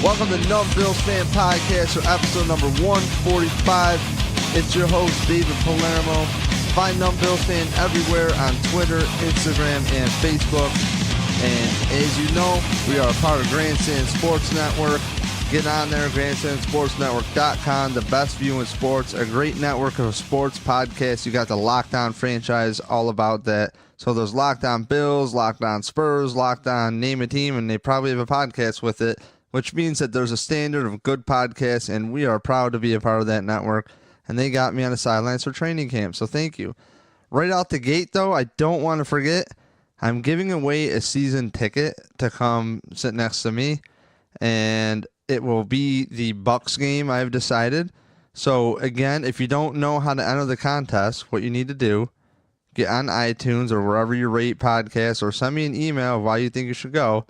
Welcome to Numb Bills Fan Podcast for episode number 145. It's your host, David Palermo. Find Numb Bills Fan everywhere on Twitter, Instagram, and Facebook. And as you know, we are a part of Grandstand Sports Network. Get on there, grandstandsportsnetwork.com, the best view in sports, a great network of sports podcasts. You got the Locked On franchise, all about that. So there's Locked On Bills, Locked On Spurs, Locked On Name a Team, and they probably have a podcast with it, which means that there's a standard of good podcasts, and we are proud to be a part of that network. And they got me on the sidelines for training camp, so thank you. Right out the gate, though, I don't want to forget, I'm giving away a season ticket to come sit next to me, and it will be the Bucs game, I've decided. So, again, if you don't know how to enter the contest, what you need to do, get on iTunes or wherever you rate podcasts, or send me an email of why you think you should go.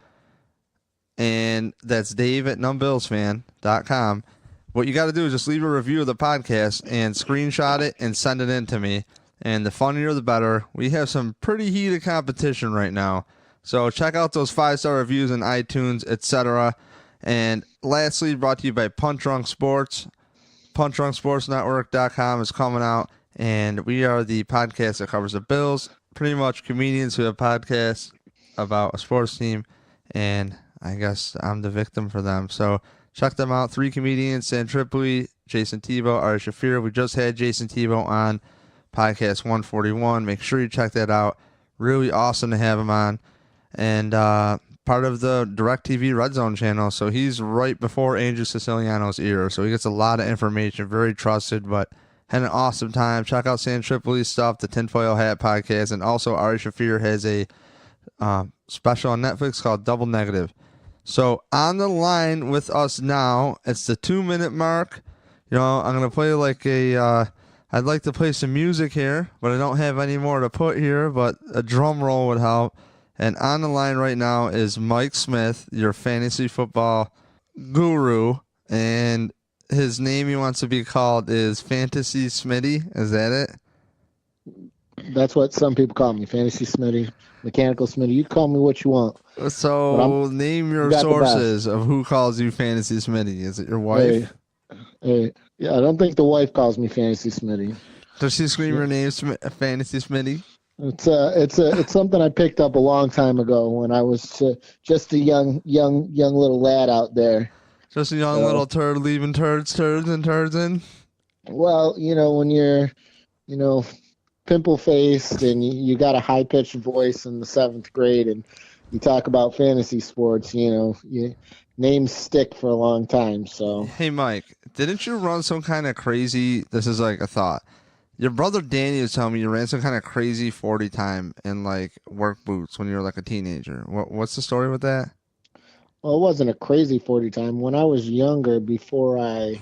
And that's dave@numbbillsfan.com. What you got to do is just leave a review of the podcast and screenshot it and send it in to me. And the funnier, the better. We have some pretty heated competition right now. So check out those 5-star reviews in iTunes, etc. And lastly, brought to you by Punch Drunk Sports. PunchDrunkSportsNetwork.com is coming out. And we are the podcast that covers the Bills. Pretty much comedians who have podcasts about a sports team. And I guess I'm the victim for them. So check them out. 3 comedians, San Tripoli, Jason Tebow, Ari Shafir. We just had Jason Tebow on podcast 141. Make sure you check that out. Really awesome to have him on. And part of the DirecTV Red Zone channel. So he's right before Andrew Siciliano's era. So he gets a lot of information. Very trusted, but had an awesome time. Check out San Tripoli's stuff, the Tinfoil Hat podcast. And also Ari Shafir has a special on Netflix called Double Negative. So on the line with us now, it's the 2-minute mark. You know, I'm going to play like I'd like to play some music here, but I don't have any more to put here, but a drum roll would help. And on the line right now is Mike Smith, your fantasy football guru, and his name he wants to be called is Fantasy Smitty. Is that it? That's what some people call me, Fantasy Smitty, Mechanical Smitty. You call me what you want. So name your sources of who calls you Fantasy Smitty. Is it your wife? Hey, yeah, I don't think the wife calls me Fantasy Smitty. Does she scream her name Fantasy Smitty? It's something I picked up a long time ago when I was just a young little lad out there. Just a young little turd leaving turds in. Well, you know, when you're, pimple-faced and you got a high-pitched voice in the 7th grade and you talk about fantasy sports, names stick for a long time. So hey, Mike, didn't you run some kind of crazy, this is like a thought, your brother Danny was telling me you ran some kind of crazy 40 time in like work boots when you were like a teenager. What's the story with that? Well, it wasn't a crazy 40 time. When I was younger, before I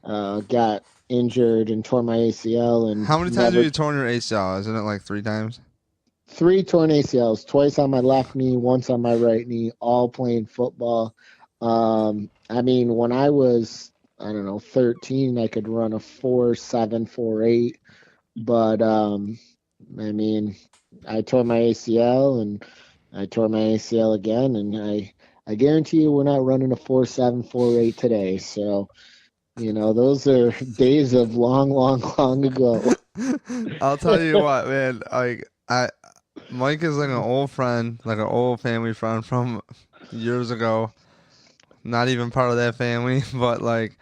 got injured and tore my ACL. And how many times have you torn your ACL? Isn't it like 3 times? 3 torn ACLs, twice on my left knee, once on my right knee, all playing football. When I was, 13, I could run a 4.7, 4.8. But, I tore my ACL and I tore my ACL again. And I guarantee you we're not running a 4.7, 4.8 today. So, those are days of long ago. I'll tell you what, man. Mike is like an old friend, like an old family friend from years ago. Not even part of that family, but like,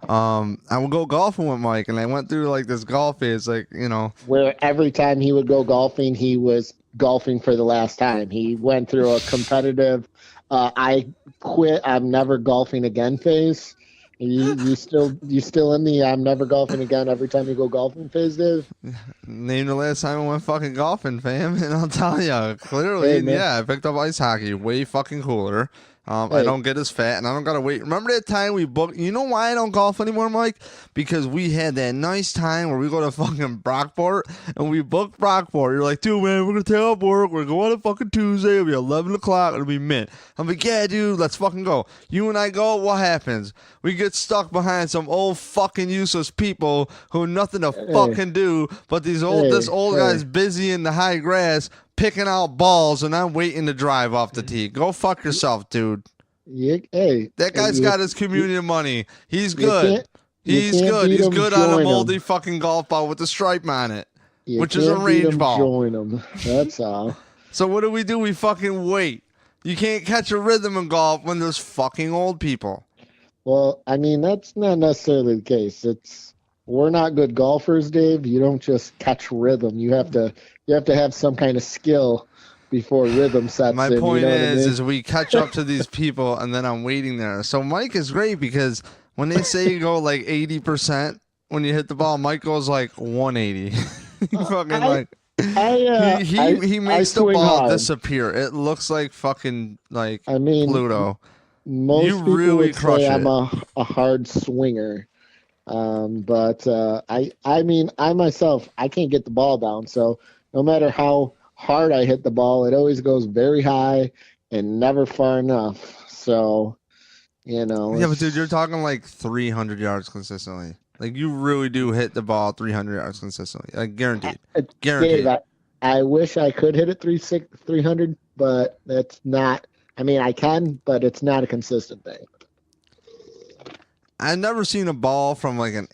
I would go golfing with Mike, and I went through like this golf phase, where every time he would go golfing, he was golfing for the last time. He went through a competitive, I quit, I'm never golfing again phase. You still in the I'm never golfing again every time you go golfing phase, Dave? Name the last time I went fucking golfing, fam, and I'll tell you, clearly, I picked up ice hockey, way fucking cooler. I don't get as fat, and I don't gotta wait. Remember that time we booked? You know why I don't golf anymore, Mike? Because we had that nice time where we go to fucking Brockport, and we booked Brockport. You're like, dude, man, we're gonna take off work. We're going on a fucking Tuesday. It'll be 11 o'clock. It'll be mint. I'm like, yeah, dude, let's fucking go. You and I go. What happens? We get stuck behind some old fucking useless people who nothing to fucking do. But this old guy's busy in the high grass, picking out balls, and I'm waiting to drive off the tee. Go fuck yourself, dude. Hey, That guy's got his communion money. He's good. You He's can't good. beat He's him, good on a join moldy him. fucking golf ball with a stripe on it, You which is a can't beat range him, ball. join him. That's all. So what do? We fucking wait. You can't catch a rhythm in golf when there's fucking old people. Well, I mean, that's not necessarily the case. We're not good golfers, Dave. You don't just catch rhythm. You have to have some kind of skill before rhythm sets My in. point You know what I mean? is we catch up to these people, and then I'm waiting there. So Mike is great because when they say you go like 80% when you hit the ball, Mike goes like 180. He makes the ball hard. disappear. It looks like fucking like Pluto. Most you people really would crush say it. I'm a hard swinger. But I mean, I myself, I can't get the ball down. So no matter how hard I hit the ball, it always goes very high and never far enough. So, Yeah, but dude, you're talking like 300 yards consistently. Like you really do hit the ball 300 yards consistently. Like guaranteed. Guaranteed. Dave, I wish I could hit it 300, but that's not. I mean, I can, but it's not a consistent thing. I've never seen a ball from like an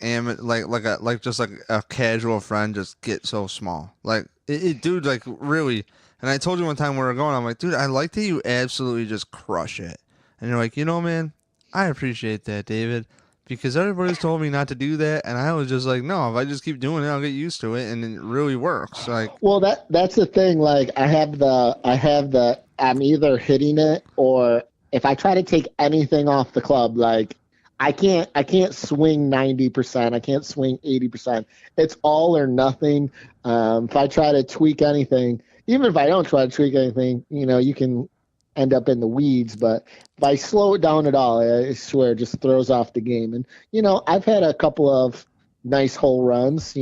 just like a casual friend just get so small. Like dude, like really. And I told you one time we were going, I'm like, dude, I like that you absolutely just crush it. And you're like, man, I appreciate that, David, because everybody's told me not to do that, and I was just like, no, if I just keep doing it, I'll get used to it, and it really works. Like, well, that's the thing. Like, I'm either hitting it, or if I try to take anything off the club, like. I can't swing 90%. I can't swing 80%. It's all or nothing. If I try to tweak anything, even if I don't try to tweak anything, you can end up in the weeds. But if I slow it down at all, I swear, it just throws off the game. And, I've had a couple of nice hole runs,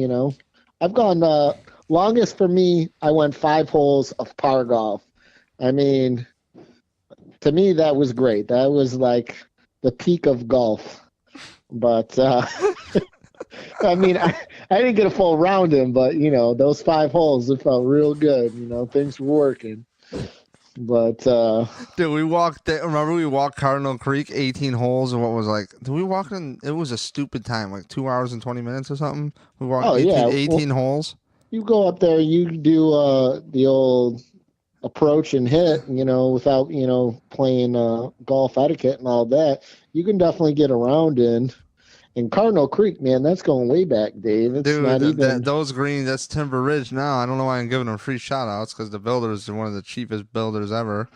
I've gone, longest for me, I went 5 holes of par golf. I mean, to me, that was great. That was like the peak of golf. But I mean, I didn't get a full round in, but those 5 holes, it felt real good. Things were working. But dude, remember we walked Cardinal Creek 18 holes, and what was like, did we walk in? It was a stupid time, like 2 hours and 20 minutes or something. We walked 18 holes. You go up there, you do the old approach and hit, without, playing golf etiquette and all that. You can definitely get around in Cardinal Creek, man. That's going way back, Dave. It's dude, not even... those greens, that's Timber Ridge now. I don't know why I'm giving them free shout outs, because the builders are one of the cheapest builders ever.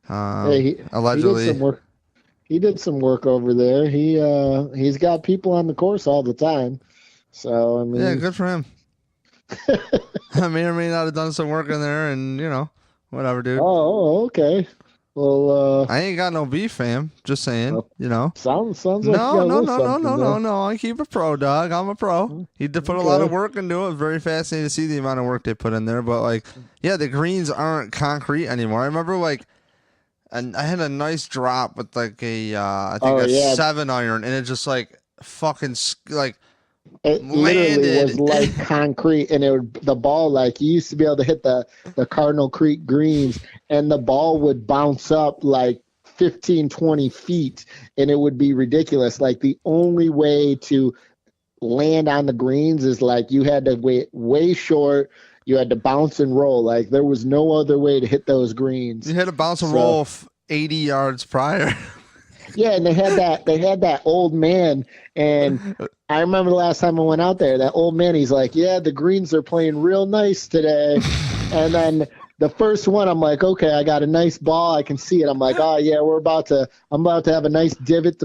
Allegedly. He did some work over there. He's got people on the course all the time. So I mean, yeah, good for him. I may or may not have done some work in there, and whatever, dude. Oh, okay. Well, I ain't got no beef, fam. Just saying, Sounds like no. I keep a pro, dog. I'm a pro. He did put a lot of work into it. It was very fascinating to see the amount of work they put in there. But the greens aren't concrete anymore. I remember and I had a nice drop with like a 7 iron, and it just like fucking like. It literally was like concrete, and the ball, like, you used to be able to hit the Cardinal Creek greens, and the ball would bounce up like 15, 20 feet, and it would be ridiculous. Like, the only way to land on the greens is like you had to wait way short. You had to bounce and roll. Like, there was no other way to hit those greens. You had to bounce and roll 80 yards prior. Yeah, and they had that old man, and I remember the last time I went out there, that old man, he's like, yeah, the greens are playing real nice today. And then the first one, I'm like, okay, I got a nice ball, I can see it. I'm like, oh yeah, I'm about to have a nice divot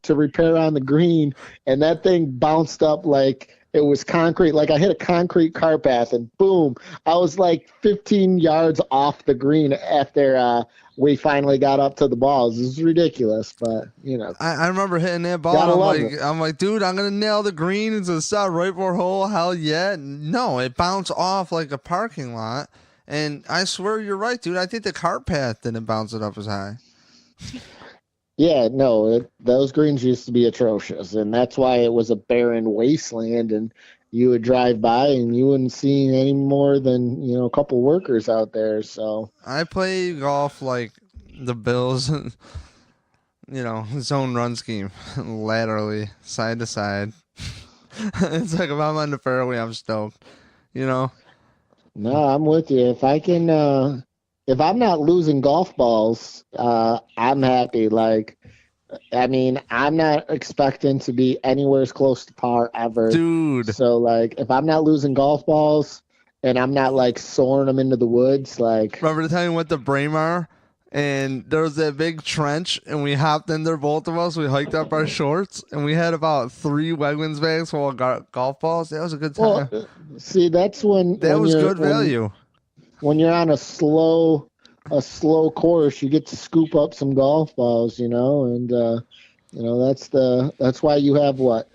to repair on the green, and that thing bounced up like it was concrete. Like, I hit a concrete car path, and boom, I was like 15 yards off the green after we finally got up to the balls. It was ridiculous, but I remember hitting that ball. I'm like, dude, I'm gonna nail the green into the side right for hole. Hell yeah! No, it bounced off like a parking lot, and I swear you're right, dude. I think the cart path didn't bounce it up as high. Yeah, no, those greens used to be atrocious, and that's why it was a barren wasteland, and you would drive by and you wouldn't see any more than, a couple workers out there. So I play golf like the Bills. zone run scheme, laterally, side to side. It's like if I'm on the fairway, I'm stoked. No, I'm with you. If I'm not losing golf balls, I'm happy. Like, I mean, I'm not expecting to be anywhere as close to par ever. Dude. So, like, if I'm not losing golf balls and I'm not, like, soaring them into the woods, like... Remember the time we went to Braemar and there was that big trench and we hopped in there, both of us. We hiked up our shorts and we had about 3 Wegmans bags full of golf balls. That was a good time. Well, see, that's when... That was good value. When you're on a slow course, you get to scoop up some golf balls, and that's why you have what?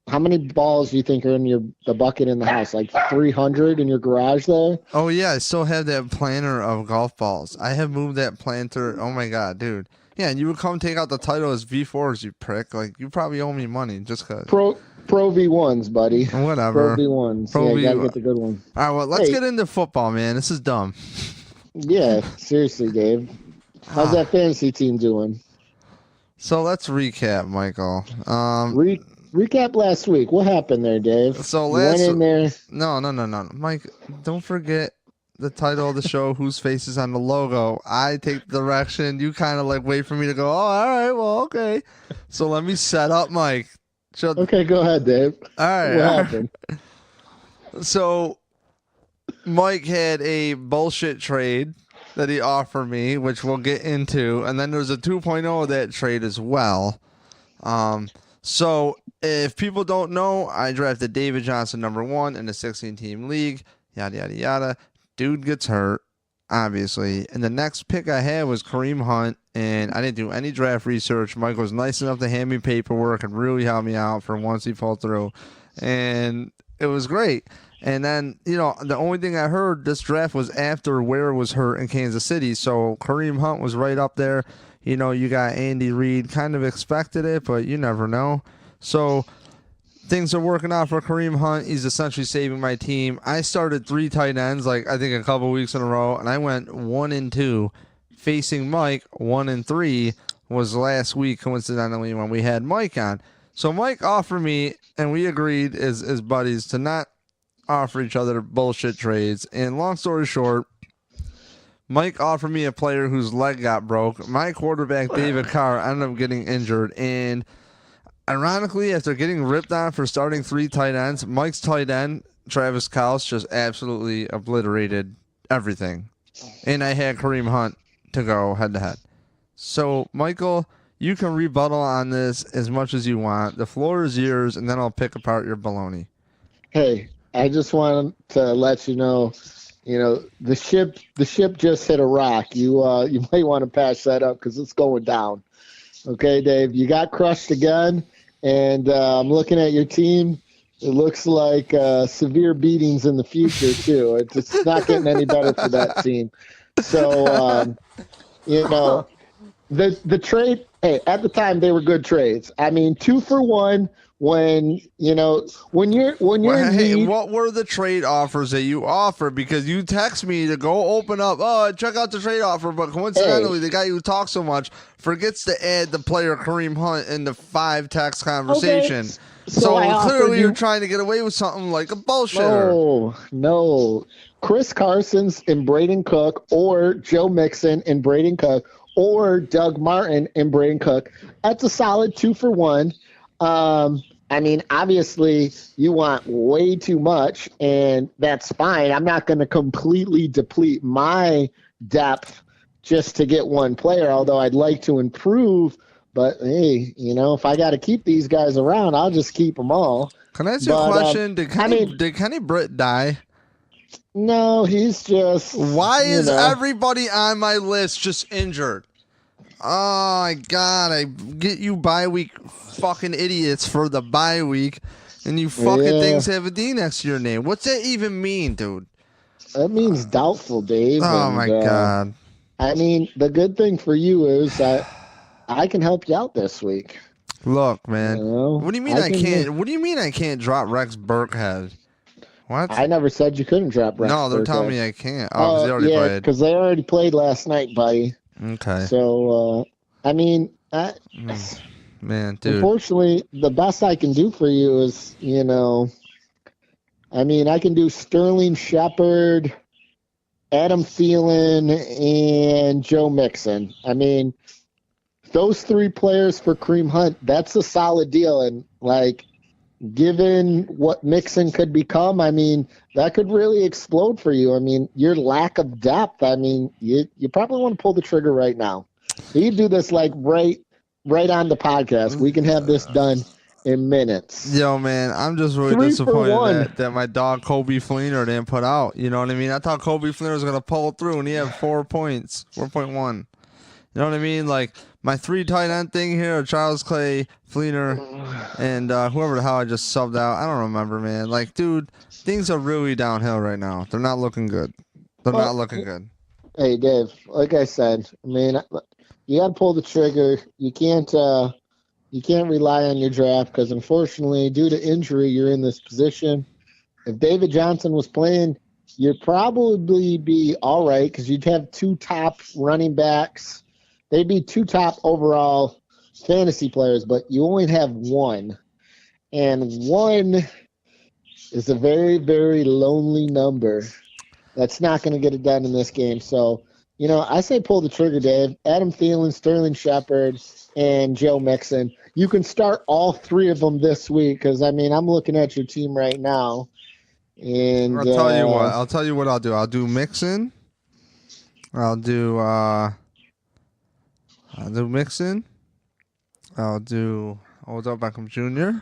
How many balls do you think are in the bucket in the house? Like 300 in your garage there? Oh yeah, I still have that planter of golf balls. I have moved that planter. Oh my god, dude. Yeah, and you would come take out the title as V4s, you prick. Like, you probably owe me money just because. Pro V1s, buddy. Whatever. Pro V1s. You gotta get the good one. All right, well, let's get into football, man. This is dumb. Yeah, seriously, Dave. How's that fantasy team doing? So let's recap, Michael. Recap last week. What happened there, Dave? So went in there. No, Mike. Don't forget the title of the show. Whose face is on the logo? I take the direction. You kind of like wait for me to go. Oh, all right. Well, okay. So let me set up, Mike. Okay, go ahead, Dave. All right. What happened? So Mike had a bullshit trade that he offered me, which we'll get into, and then there's a 2.0 of that trade as well. So if people don't know, I drafted David Johnson #1 in a 16-team league. Yada yada yada. Dude gets hurt, obviously, and the next pick I had was Kareem Hunt, and I didn't do any draft research. Mike was nice enough to hand me paperwork and really help me out for once he fell through, and it was great. And then, the only thing I heard, this draft was after Ware was hurt in Kansas City, so Kareem Hunt was right up there. You got Andy Reid, kind of expected it, but you never know. So things are working out for Kareem Hunt. He's essentially saving my team. I started 3 tight ends, I think a couple weeks in a row, and I went 1-2. Facing Mike, 1-3 was last week, coincidentally, when we had Mike on. So Mike offered me, and we agreed as buddies to not offer each other bullshit trades. And long story short, Mike offered me a player whose leg got broke. My quarterback, David Carr, ended up getting injured. And ironically, after getting ripped on for starting 3 tight ends, Mike's tight end, Travis Kelce, just absolutely obliterated everything. And I had Kareem Hunt to go head-to-head. So, Michael, you can rebuttal on this as much as you want. The floor is yours, and then I'll pick apart your baloney. Hey, I just wanted to let you know, the ship just hit a rock. You might want to patch that up because it's going down. Okay, Dave, you got crushed again, and I'm looking at your team. It looks like severe beatings in the future too. It's not getting any better for that team. So, the trade. Hey, at the time they were good trades. I mean, 2 for 1. When you're in need, what were the trade offers that you offered? Because you text me to go open up, check out the trade offer, but coincidentally, the guy who talks so much forgets to add the player Kareem Hunt in the 5 text conversation. Okay. So clearly you're trying to get away with something like a bullshitter. No. Chris Carson's in Braden Cook, or Joe Mixon in Braden Cook, or Doug Martin in Braden Cook. That's a solid 2 for 1. I mean, obviously you want way too much, and that's fine. I'm not going to completely deplete my depth just to get one player, although I'd like to improve. But hey, if I got to keep these guys around, I'll just keep them all. Can I ask you a question? Did Kenny Britt die? No, he's just... Why is everybody on my list just injured? Oh, my God. I get you bye week fucking idiots for the bye week, and you fucking things have a D next to your name. What's that even mean, dude? That means doubtful, Dave. Oh, my God. I mean, the good thing for you is that I can help you out this week. Look, man. What do you mean I can't? What do you mean I can't drop Rex Burkhead? What? I never said you couldn't drop Rex. No, they're telling me I can't. Oh, they already played. Because they already played last night, buddy. Okay. So, I mean, Man, dude. unfortunately, the best I can do for you is, I mean, I can do Sterling Shepard, Adam Thielen, and Joe Mixon. I mean, those three players for Kareem Hunt, that's a solid deal. And, given what Mixon could become, I mean, that could really explode for you. I mean, your lack of depth, I mean, you probably want to pull the trigger right now. So you do this, right on the podcast. We can have this done in minutes. Yo, man, I'm just really 3 for disappointed 1. that my dog Kobe Fleener didn't put out. You know what I mean? I thought Kobe Fleener was going to pull through, and he had 4 points, 4.1. You know what I mean? Like, my 3 tight end thing here, Charles Clay, Fleener, and whoever the hell I just subbed out. I don't remember, man. Like, dude, things are really downhill right now. They're not looking good. They're not looking good. Hey, Dave, like I said, I mean, you got to pull the trigger. You can't rely on your draft because, unfortunately, due to injury, you're in this position. If David Johnson was playing, you'd probably be all right because you'd have 2 top running backs. They'd be 2 top overall fantasy players, but you only have 1. And 1 is a very, very lonely number. That's not going to get it done in this game. So, I say pull the trigger, Dave. Adam Thielen, Sterling Shepard, and Joe Mixon. You can start all 3 of them this week because, I mean, I'm looking at your team right now. And I'll tell you what I'll do. I'll do Mixon. I'll do Mixon. I'll do Odell Beckham Jr.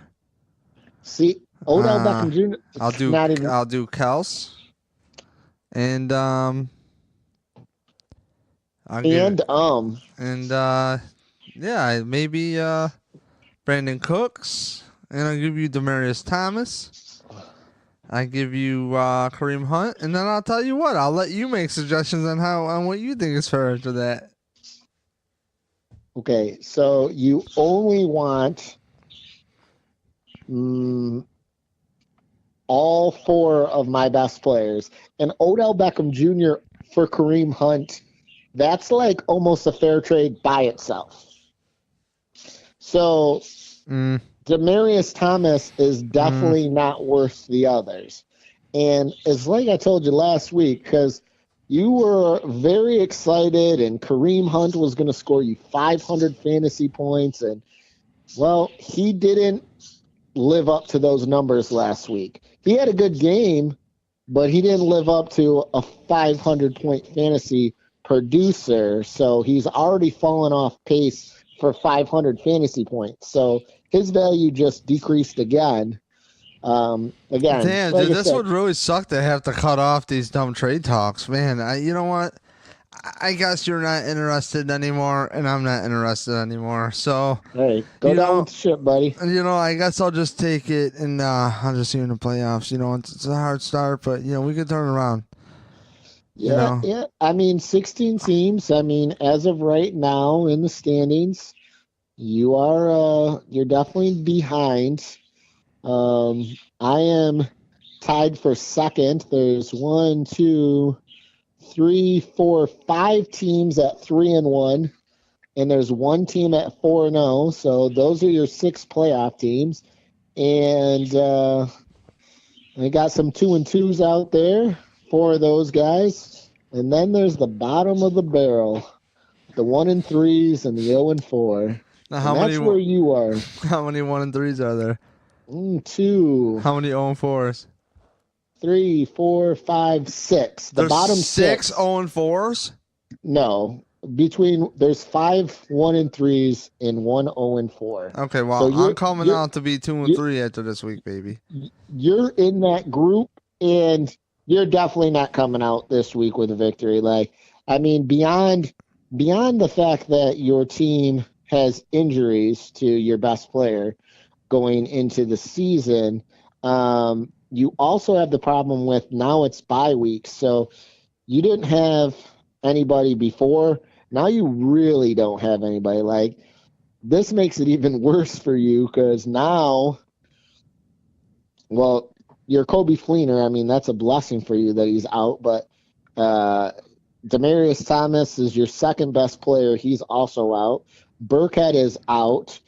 See, Odell Beckham Jr. I'll do Kels. And maybe Brandon Cooks, and I'll give you Demaryius Thomas. I give you Kareem Hunt, and then I'll tell you what. I'll let you make suggestions on what you think is fair after that. Okay, so you only want all 4 of my best players. And Odell Beckham Jr. for Kareem Hunt, that's like almost a fair trade by itself. So Demaryius Thomas is definitely not worth the others. And it's like I told you last week, because you were very excited and Kareem Hunt was going to score you 500 fantasy points. And, well, he didn't live up to those numbers last week. He had a good game, but he didn't live up to a 500-point fantasy producer. So he's already fallen off pace for 500 fantasy points. So his value just decreased again. Damn, dude, this would really suck to have to cut off these dumb trade talks, man. You know what? I guess you're not interested anymore, and I'm not interested anymore. So, hey, go down with the ship, buddy. I guess I'll just take it, and I'll just see you in the playoffs. It's a hard start, but we can turn around. Yeah. I mean, 16 teams. I mean, as of right now in the standings, you're definitely behind. I am tied for second. There's 1, 2, 3, 4, 5 teams at 3-1, and there's 1 team at 4-0. So those are your 6 playoff teams. And I got some 2-2s out there, 4 of those guys. And then there's the bottom of the barrel, the 1-3s and the 0-4. Now, that's where you are. How many 1-3s are there? 2. How many 0-4s? 3, 4, 5, 6. The There's bottom 6 6 0-4s? No. There's 5 1-3s and 1 0-4. Okay, well, so I'm coming out to be 2-3 after this week, baby. You're in that group, and you're definitely not coming out this week with a victory. Beyond the fact that your team has injuries to your best player going into the season, you also have the problem with now it's bye week. So you didn't have anybody before. Now you really don't have anybody. This makes it even worse for you because now, well, your Kobe Fleener, I mean, that's a blessing for you that he's out. But Demaryius Thomas is your second best player. He's also out. Burkhead is out.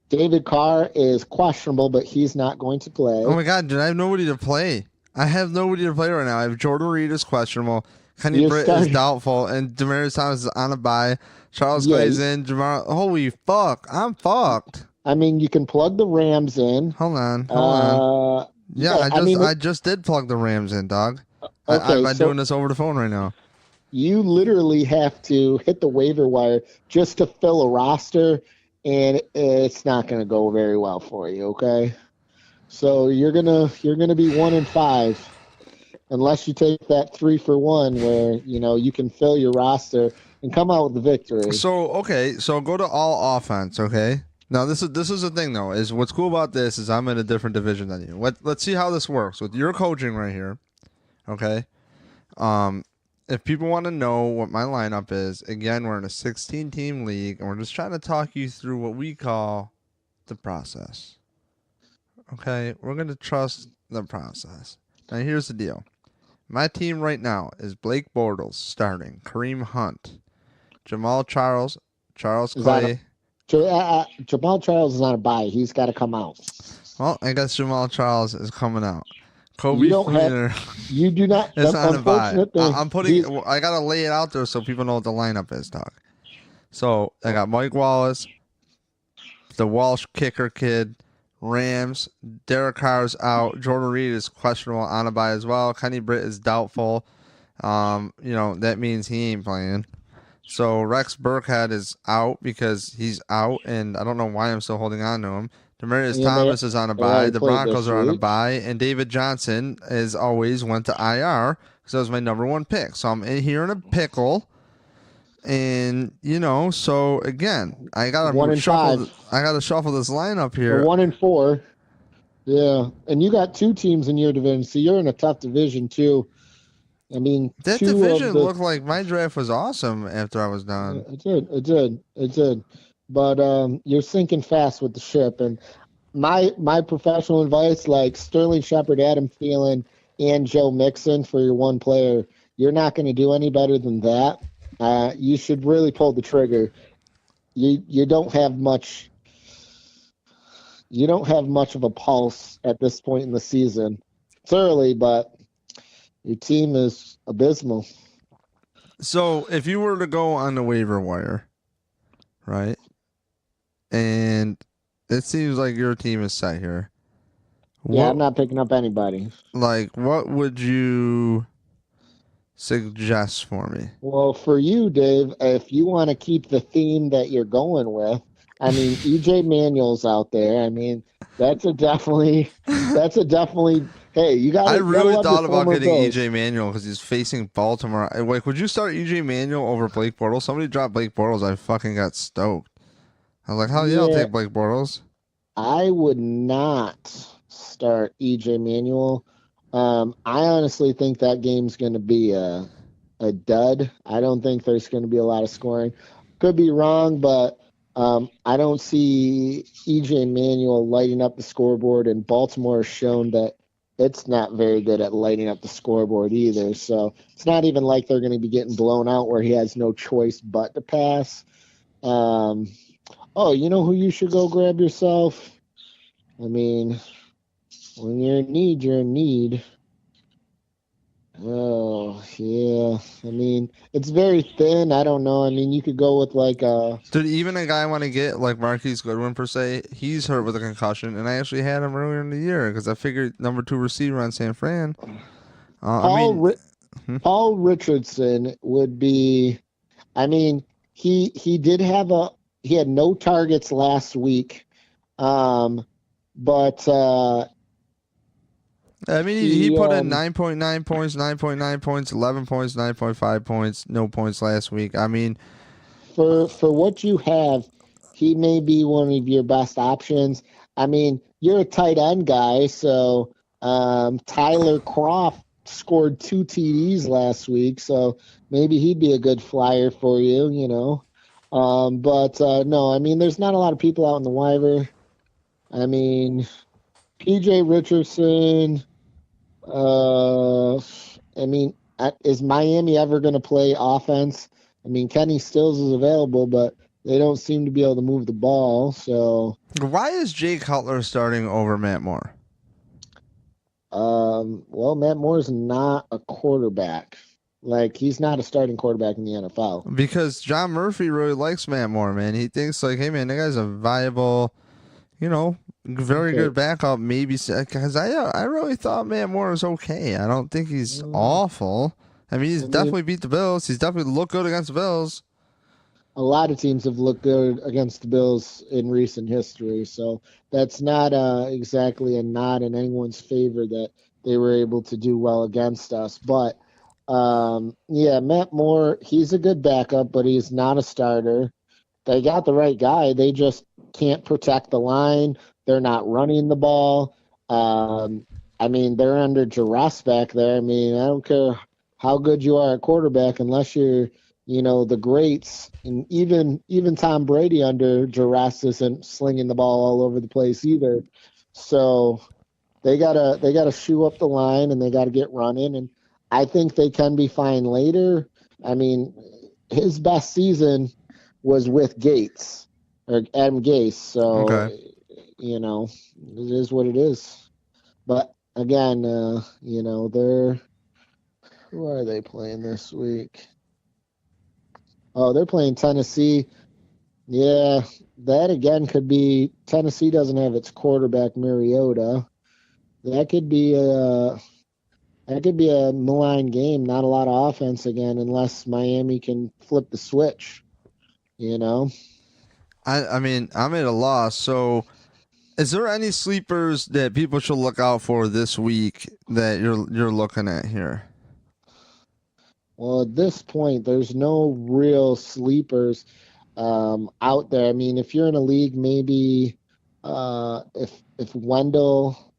David Carr is questionable, but he's not going to play. Oh my God, dude, I have nobody to play. I have nobody to play right now. I have Jordan Reed is questionable. Kenny Britt is doubtful, and Demaryius Thomas is on a bye. Charles Clay's in. Holy fuck, I'm fucked. I mean, you can plug the Rams in. Hold on. Yeah, I just did plug the Rams in, dog. Okay, I'm doing this over the phone right now. You literally have to hit the waiver wire just to fill a roster, and it's not going to go very well for you. Okay, so you're gonna be 1-5 unless you take that 3-for-1 where you can fill your roster and come out with the victory. So go to all offense. Okay. Now this is the thing though, is what's cool about this is I'm in a different division than you. Let's see how this works with your coaching right here. Okay. If people want to know what my lineup is, again, we're in a 16-team league, and we're just trying to talk you through what we call the process. Okay? We're going to trust the process. Now, here's the deal. My team right now is Blake Bortles starting, Kareem Hunt, Jamal Charles Clay. Jamal Charles is on a bye. He's got to come out. Well, I guess Jamal Charles is coming out. Kobe Fleener. You do not. It's on a bye. I gotta lay it out there so people know what the lineup is, dog. So I got Mike Wallace, the Walsh kicker kid, Rams. Derek Carr's out. Jordan Reed is questionable on a bye as well. Kenny Britt is doubtful. That means he ain't playing. So Rex Burkhead is out because he's out, and I don't know why I'm still holding on to him. Demaryius Thomas is on a bye. The Broncos are on a bye. And David Johnson, as always, went to IR because that was my number one pick. So I'm in here in a pickle. And, so again, I got to shuffle this lineup here. 1-4. Yeah. And you got two teams in your division, so you're in a tough division, too. I mean, that division looked like my draft was awesome after I was done. It did. But you're sinking fast with the ship. And my professional advice, like Sterling Shepard, Adam Thielen, and Joe Mixon for your one player, you're not going to do any better than that. You should really pull the trigger. You don't have much. You don't have much of a pulse at this point in the season. It's early, but your team is abysmal. So if you were to go on the waiver wire, right? And it seems like your team is set here. Yeah, I'm not picking up anybody. Like, what would you suggest for me? Well, for you, Dave, if you want to keep the theme that you're going with, I mean, EJ Manuel's out there. I mean, that's a definitely. Hey, you got. I really thought about getting EJ Manuel because he's facing Baltimore. Like, would you start EJ Manuel over Blake Bortles? Somebody dropped Blake Bortles. I fucking got stoked. I was like, hell yeah, I'll take Blake Bortles. I would not start EJ Manuel. I honestly think that game's going to be a dud. I don't think there's going to be a lot of scoring. Could be wrong, but I don't see EJ Manuel lighting up the scoreboard, and Baltimore has shown that it's not very good at lighting up the scoreboard either. So it's not even like they're going to be getting blown out where he has no choice but to pass. Oh, you know who you should go grab yourself? I mean, when you're in need, you're in need. Oh, yeah. I mean, it's very thin. I don't know. I mean, you could go with like Dude, even a guy I want to get, like Marquise Goodwin per se, he's hurt with a concussion, and I actually had him earlier in the year because I figured number 2 receiver on San Fran. Paul Richardson would be. I mean, he had no targets last week, but. I mean, he put in 9.9 points, 9.9 points, 11 points, 9.5 points, no points last week. I mean, for what you have, he may be one of your best options. I mean, you're a tight end guy, so Tyler Kroft scored 2 TDs last week, so maybe he'd be a good flyer for you, But no, I mean, there's not a lot of people out in the waiver. I mean, PJ Richardson. I mean, is Miami ever going to play offense? I mean, Kenny Stills is available, but they don't seem to be able to move the ball. So, Why is Jay Cutler starting over Matt Moore? well, Matt Moore's not a quarterback. Like, he's not a starting quarterback in the NFL. Because John Murphy really likes Matt Moore, man. He thinks like, hey, man, that guy's a viable, very Okay. good backup. Maybe because I really thought Matt Moore was okay. I don't think he's awful. I mean, he's definitely beat the Bills. He's definitely looked good against the Bills. A lot of teams have looked good against the Bills in recent history, so that's not exactly a nod in anyone's favor that they were able to do well against us. But yeah, Matt Moore, he's a good backup, but he's not a starter. They got the right guy. They just can't protect the line. They're not running the ball. I mean, they're under duress back there. I mean, I don't care how good you are at quarterback unless you're the greats, and even Tom Brady under duress isn't slinging the ball all over the place either. So they gotta shoe up the line and they gotta get running. And I think they can be fine later. I mean, his best season was with Gates or Adam Gase. So Okay. it is what it is. But again, they're who are they playing this week? Oh, they're playing Tennessee. Yeah, that again could be Tennessee doesn't have its quarterback Mariota. That could be a malign game. Not a lot of offense again, unless Miami can flip the switch. I mean, I'm at a loss. So, is there any sleepers that people should look out for this week that you're looking at here? Well, at this point, there's no real sleepers out there. I mean, if you're in a league, maybe if Wendell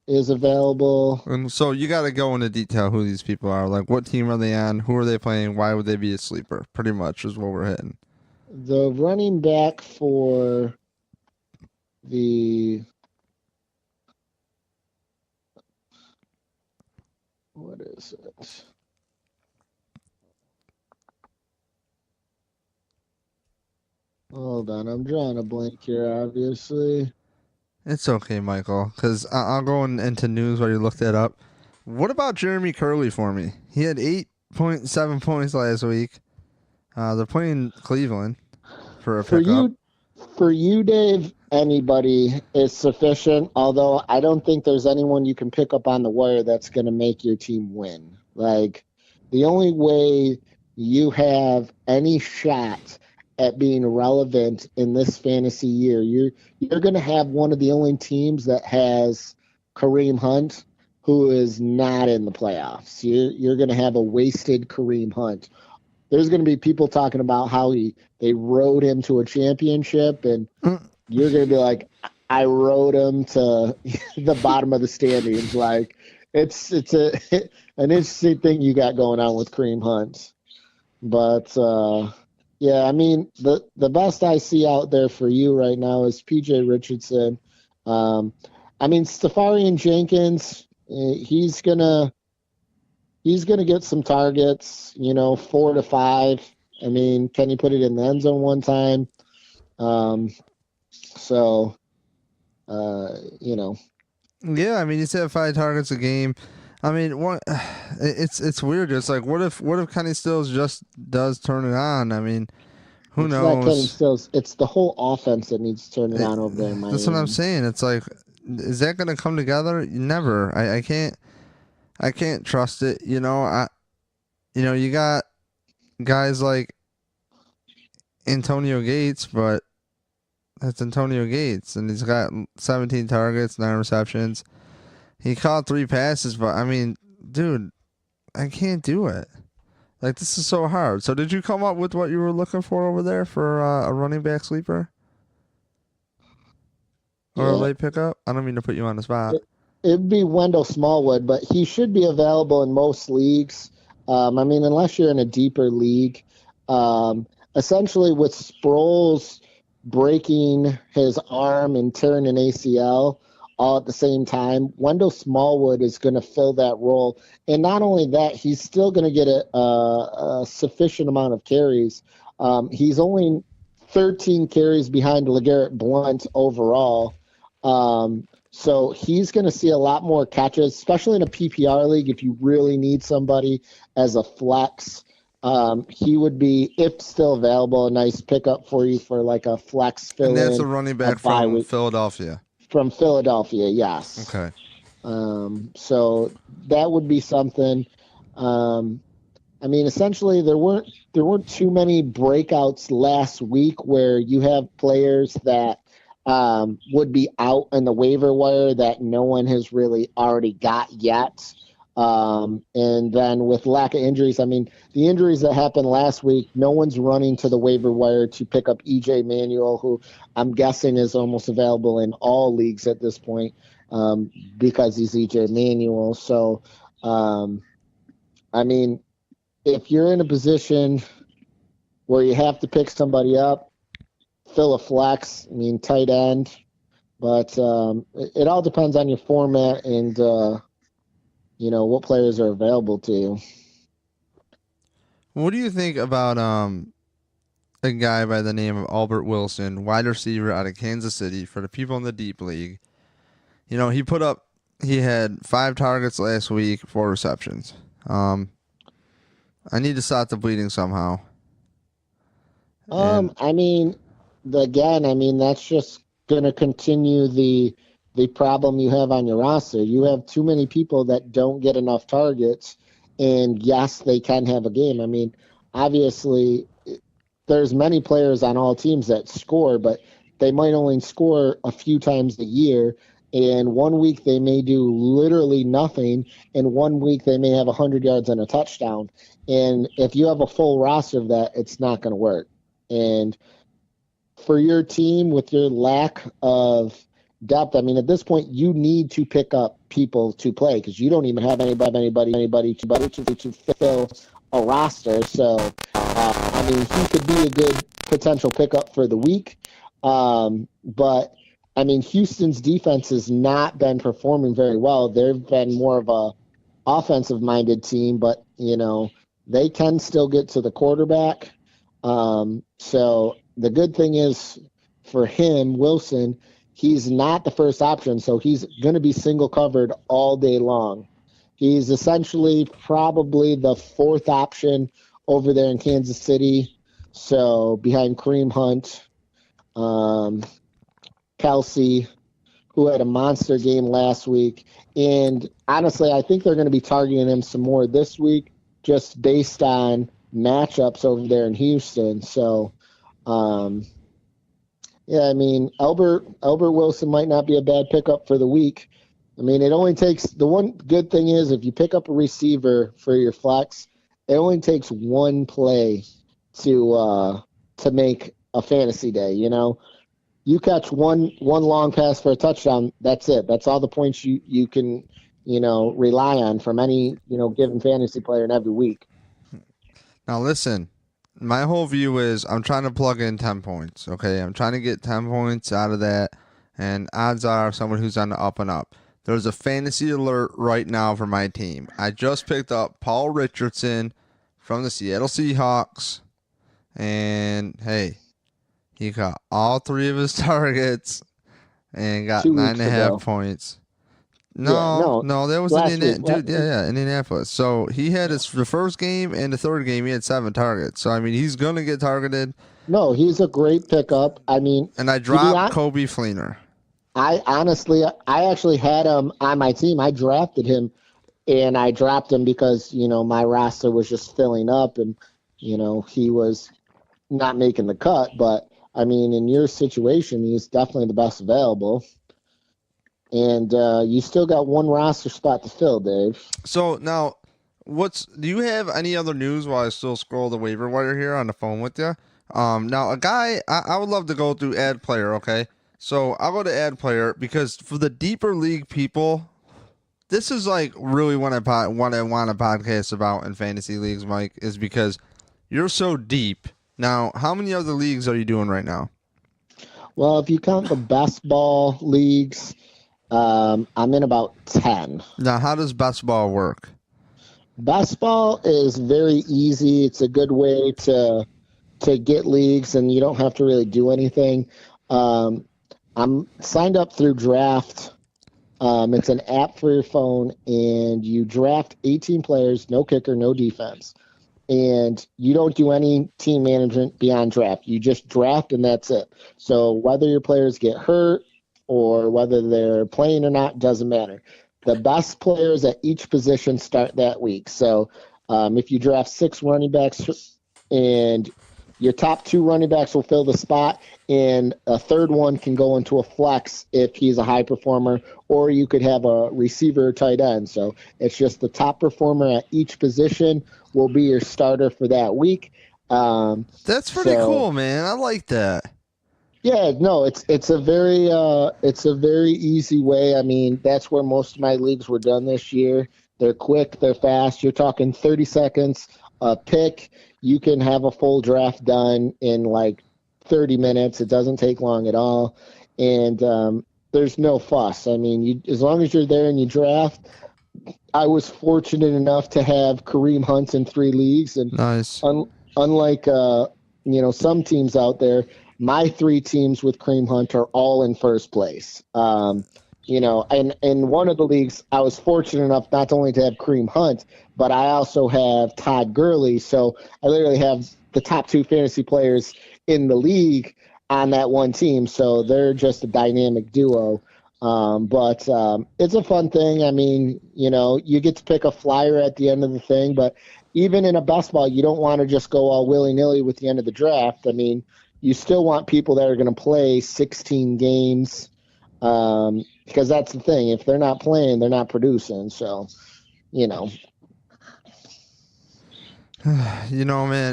is available. And so you got to go into detail who these people are. Like, what team are they on? Who are they playing? Why would they be a sleeper? Pretty much is what we're hitting. The running back for what is it? Hold on, I'm drawing a blank here, obviously. It's okay, Michael, because I'll go into news while you look that up. What about Jeremy Curley for me? He had 8.7 points last week. They're playing Cleveland for a pickup. For you, Dave, anybody is sufficient, although I don't think there's anyone you can pick up on the wire that's going to make your team win. Like, the only way you have any shot at being relevant in this fantasy year, you're going to have one of the only teams that has Kareem Hunt, who is not in the playoffs. You're going to have a wasted Kareem Hunt. There's going to be people talking about how they rode him to a championship, and you're going to be like, I rode him to the bottom of the standings. Like, it's an interesting thing you got going on with Kareem Hunt. But yeah, I mean, the best I see out there for you right now is PJ Richardson. I mean, Stefarian Jenkins, he's gonna get some targets, 4 to 5. I mean, can he put it in the end zone one time? So, Yeah, I mean, he's had 5 targets a game. I mean, it's weird. It's like, what if Kenny Stills just does turn it on? I mean, who it's knows? Not Kenny Stills. It's the whole offense that needs turning on over there in Miami. That's what I'm saying. It's like, is that going to come together? Never. I can't trust it. You got guys like Antonio Gates, but that's Antonio Gates, and he's got 17 targets, 9 receptions. He caught 3 passes, but I mean, dude, I can't do it. Like, this is so hard. So did you come up with what you were looking for over there for a running back sleeper? Or a late pickup? I don't mean to put you on the spot. It'd be Wendell Smallwood, but he should be available in most leagues. I mean, unless you're in a deeper league. Essentially, with Sproles breaking his arm and tearing an ACL all at the same time, Wendell Smallwood is going to fill that role. And not only that, he's still going to get a sufficient amount of carries. He's only 13 carries behind LeGarrette Blount overall. So he's going to see a lot more catches, especially in a PPR league. If you really need somebody as a flex, he would be, if still available, a nice pickup for you for like a flex fill-in. And that's a running back from Philadelphia. From Philadelphia, yes. Okay. So that would be something. I mean, essentially, there weren't too many breakouts last week where you have players that would be out in the waiver wire that no one has really already got yet. And then with lack of injuries, I mean, the injuries that happened last week, no one's running to the waiver wire to pick up EJ Manuel, who I'm guessing is almost available in all leagues at this point because he's EJ Manuel. So, I mean, if you're in a position where you have to pick somebody up, fill a flex, I mean, tight end. But it all depends on your format and, what players are available to you. What do you think about a guy by the name of Albert Wilson, wide receiver out of Kansas City for the people in the deep league? He had 5 targets last week, 4 receptions. I need to stop the bleeding somehow. I mean, that's just going to continue the problem you have on your roster. You have too many people that don't get enough targets, and yes, they can have a game. I mean, obviously, there's many players on all teams that score, but they might only score a few times a year, and one week they may do literally nothing, and one week they may have 100 yards and a touchdown. And if you have a full roster of that, it's not going to work. And for your team, with your lack of depth, I mean, at this point, you need to pick up people to play because you don't even have anybody to fill a roster. So, I mean, he could be a good potential pickup for the week. But, I mean, Houston's defense has not been performing very well. They've been more of a offensive-minded team, but, they can still get to the quarterback. So the good thing is for him, Wilson, he's not the first option, so he's going to be single covered all day long. He's essentially probably the 4th option over there in Kansas City, so behind Kareem Hunt, Kelsey, who had a monster game last week. And honestly, I think they're going to be targeting him some more this week just based on matchups over there in Houston. So, yeah, I mean, Albert Wilson might not be a bad pickup for the week. I mean, it only takes – the one good thing is if you pick up a receiver for your flex, it only takes one play to make a fantasy day, You catch one long pass for a touchdown, that's it. That's all the points you can, rely on from any, given fantasy player in every week. Now, listen, my whole view is I'm trying to plug in 10 points, okay? I'm trying to get 10 points out of that, and odds are someone who's on the up and up. There's a fantasy alert right now for my team. I just picked up Paul Richardson from the Seattle Seahawks, and, hey, he got all 3 of his targets and got 9.5 points. No, that was Indianapolis. So he had the first game and the third game, he had 7 targets. So, I mean, he's going to get targeted. No, he's a great pickup. I mean, and I dropped Kobe Fleener. I actually had him on my team. I drafted him, and I dropped him because, my roster was just filling up, and, he was not making the cut. But, I mean, in your situation, he's definitely the best available. And you still got one roster spot to fill, Dave. So now, do you have any other news while I still scroll the waiver wire here on the phone with you? Now, a guy, I would love to go through add player, okay? So I'll go to add player because for the deeper league people, this is like really what I want a podcast about in fantasy leagues, Mike, is because you're so deep. Now, how many other leagues are you doing right now? Well, if you count the best ball leagues, I'm in about 10. Now, how does best ball work? Best ball is very easy. It's a good way to, to get leagues, and you don't have to really do anything. I'm signed up through Draft. It's an app for your phone, and you draft 18 players, no kicker, no defense. And you don't do any team management beyond draft. You just draft, and that's it. So whether your players get hurt or whether they're playing or not, doesn't matter. The best players at each position start that week. So if you draft 6 running backs and your top 2 running backs will fill the spot, and a third one can go into a flex if he's a high performer, or you could have a receiver or tight end. So it's just the top performer at each position will be your starter for that week. That's pretty cool, man. I like that. Yeah, no, it's a very easy way. I mean, that's where most of my leagues were done this year. They're quick, they're fast. You're talking 30 seconds a pick. You can have a full draft done in like 30 minutes. It doesn't take long at all. And there's no fuss. I mean, as long as you're there and you draft. I was fortunate enough to have Kareem Hunt in 3 leagues. And nice. Unlike some teams out there, my 3 teams with Kareem Hunt are all in first place. And in one of the leagues, I was fortunate enough not only to have Kareem Hunt, but I also have Todd Gurley. So I literally have the top 2 fantasy players in the league on that one team. So they're just a dynamic duo. But it's a fun thing. I mean, you get to pick a flyer at the end of the thing, but even in a best ball, you don't want to just go all willy-nilly with the end of the draft. I mean, you still want people that are going to play 16 games, because that's the thing. If they're not playing, they're not producing. So, man,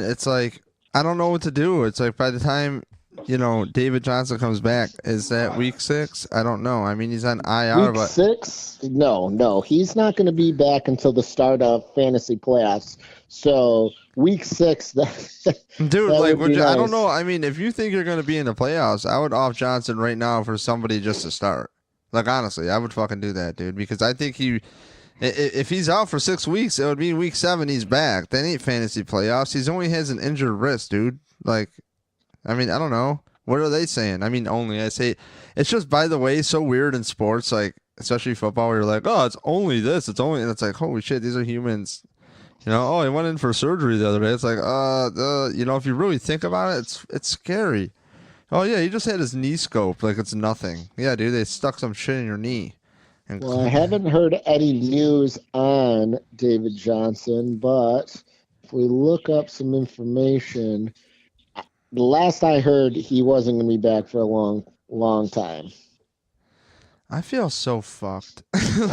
it's like, I don't know what to do. It's like by the time, David Johnson comes back, is that week 6? I don't know. I mean, he's on IR, week 6? No. He's not going to be back until the start of fantasy playoffs. So week 6, dude, that like, would be nice. I don't know. I mean, if you think you're going to be in the playoffs, I would off Johnson right now for somebody just to start. Like, honestly, I would fucking do that, dude, because I think if he's out for 6 weeks, it would mean week 7 he's back. That ain't fantasy playoffs. He's only has an injured wrist, dude. Like, I mean, I don't know. What are they saying? I mean, I say, it's just, by the way, so weird in sports, like, especially football, where you're like, oh, it's only this. And it's like, holy shit, these are humans. Oh, he went in for surgery the other day. It's like, if you really think about it, it's scary. Oh, yeah, he just had his knee scoped like it's nothing. Yeah, dude, they stuck some shit in your knee. Well, I haven't heard any news on David Johnson, but if we look up some information, the last I heard, he wasn't going to be back for a long, long time. I feel so fucked.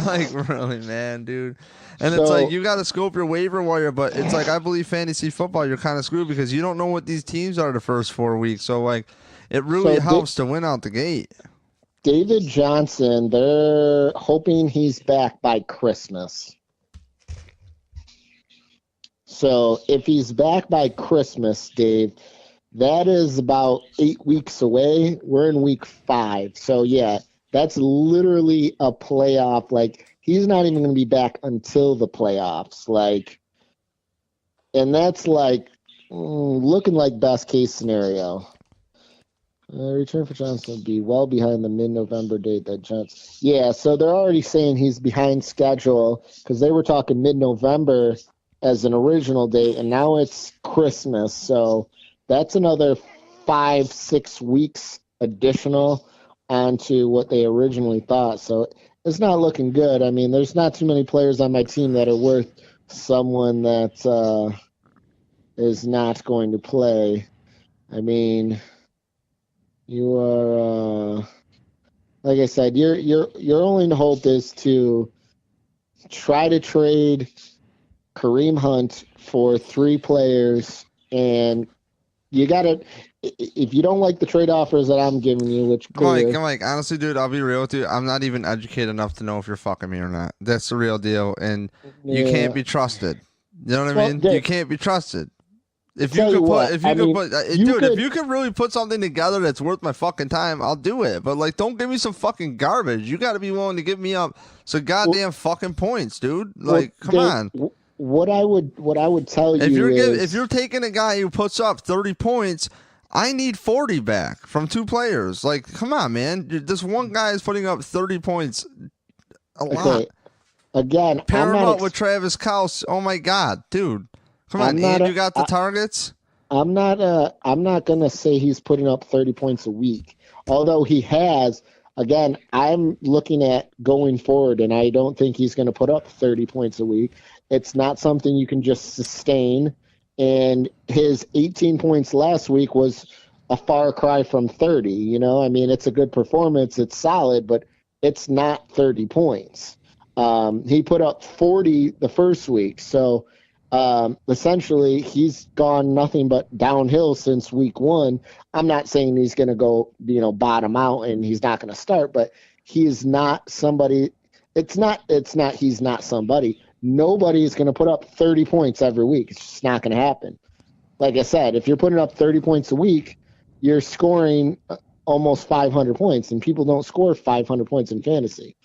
Like, really, man, dude. And it's like, you got to scope your waiver wire, but it's like, I believe fantasy football, you're kind of screwed because you don't know what these teams are the first 4 weeks. So, like, it really helps to win out the gate. David Johnson, they're hoping he's back by Christmas. So if he's back by Christmas, Dave, that is about 8 weeks away. We're in week 5. So, yeah, that's literally a playoff. Like, he's not even going to be back until the playoffs. Like, and that's like looking like best case scenario. Return for Johnson would be well behind the mid-November date that Johnson. Yeah, so they're already saying he's behind schedule because they were talking mid-November as an original date, and now it's Christmas. So that's another 5-6 weeks additional onto what they originally thought. So it's not looking good. I mean, there's not too many players on my team that are worth someone that is not going to play. I mean, you are, like I said, your only hope is to try to trade Kareem Hunt for 3 players, and you got to, if you don't like the trade offers that I'm giving you, which Mike, honestly, dude, I'll be real with you. I'm not even educated enough to know if you're fucking me or not. That's the real deal, and you can't be trusted. You know what I mean? You can't be trusted. If you could really put something together that's worth my fucking time, I'll do it. But like, don't give me some fucking garbage. You got to be willing to give me up some goddamn fucking points, dude. Like, come on. what I would tell you is, if you're taking a guy who puts up 30 points, I need 40 back from two players. Like, come on, man. This one guy is putting up 30 points a lot. Again, Pair him up with Travis Kelce. Oh my God, dude. Come on, and you got the targets? I'm not gonna say he's putting up 30 points a week. Although he has, again, I'm looking at going forward, and I don't think he's going to put up 30 points a week. It's not something you can just sustain. And his 18 points last week was a far cry from 30. You know, I mean, it's a good performance. It's solid, but it's not 30 points. He put up 40 the first week. So essentially, he's gone nothing but downhill since week one. I'm not saying he's going to go, bottom out and he's not going to start, but he's not somebody. It's not he's not somebody. Nobody is going to put up 30 points every week. It's just not going to happen. Like I said, if you're putting up 30 points a week, you're scoring almost 500 points, and people don't score 500 points in fantasy.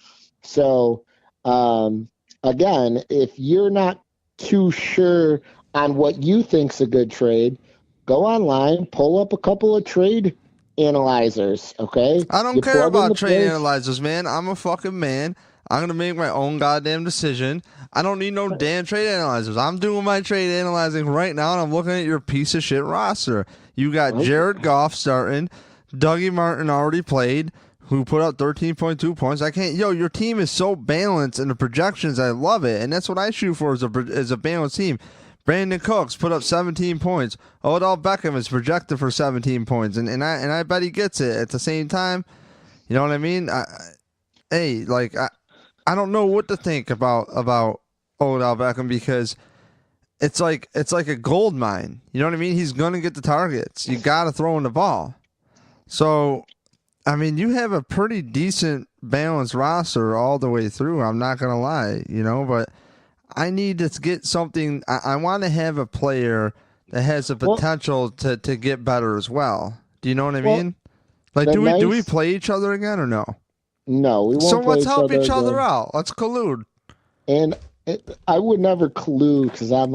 So, again, if you're not too sure on what you think's a good trade, go online, pull up a couple of trade analyzers, okay? I don't care about trade analyzers, man. I'm a fucking man. I'm going to make my own goddamn decision. I don't need no damn trade analyzers. I'm doing my trade analyzing right now, and I'm looking at your piece of shit roster. You got Jared Goff starting. Dougie Martin already played, who put up 13.2 points. Your team is so balanced in the projections. I love it, and that's what I shoot for is a balanced team. Brandon Cooks put up 17 points. Odell Beckham is projected for 17 points, and I bet he gets it. At the same time, you know what I mean? I don't know what to think about Odell Beckham, because it's like a gold mine. You know what I mean? He's gonna get the targets. You gotta throw in the ball. So, I mean, you have a pretty decent balanced roster all the way through. I'm not gonna lie, but I need to get something. I want to have a player that has the potential to get better as well. Do you know what I mean? Like, do we play each other again or no? No, we won't. So let's help each other out. Let's collude. And I would never collude because I'm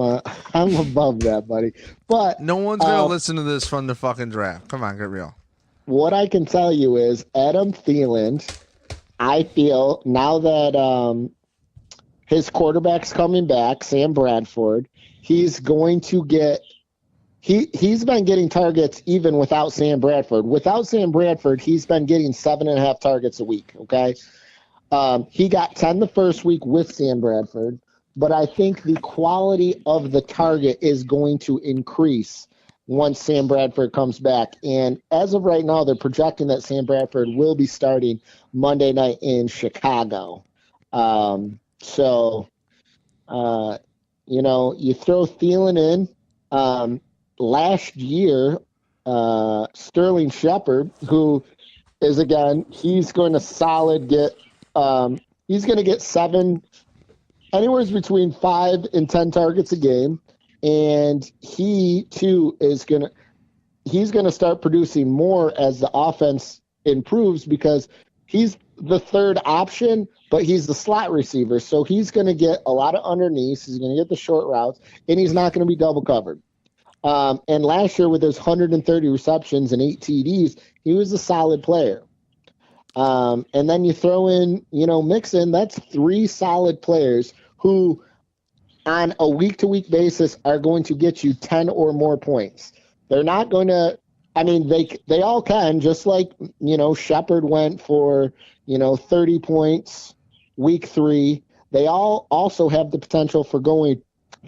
above that, buddy. But no one's gonna listen to this from the fucking draft. Come on, get real. What I can tell you is Adam Thielen, I feel now that his quarterback's coming back, Sam Bradford, he's going to get he's been getting targets even without Sam Bradford. Without Sam Bradford, he's been getting 7.5 targets a week, okay? He got 10 the first week with Sam Bradford, but I think the quality of the target is going to increase once Sam Bradford comes back. And as of right now, they're projecting that Sam Bradford will be starting Monday night in Chicago. You throw Thielen in. Last year, Sterling Shepard, who is, again, he's going to get anywhere between 5 and 10 targets a game. And he too he's going to start producing more as the offense improves, because he's the third option, but he's the slot receiver. So he's going to get a lot of underneath. He's going to get the short routes, and he's not going to be double covered. And last year with his 130 receptions and 8 TDs, he was a solid player. And then you throw in, Mixon, that's 3 solid players who on a week-to-week basis are going to get you 10 or more points. They're not going to – I mean, they all can, just like, Shepard went for, 30 points week 3. They all also have the potential for going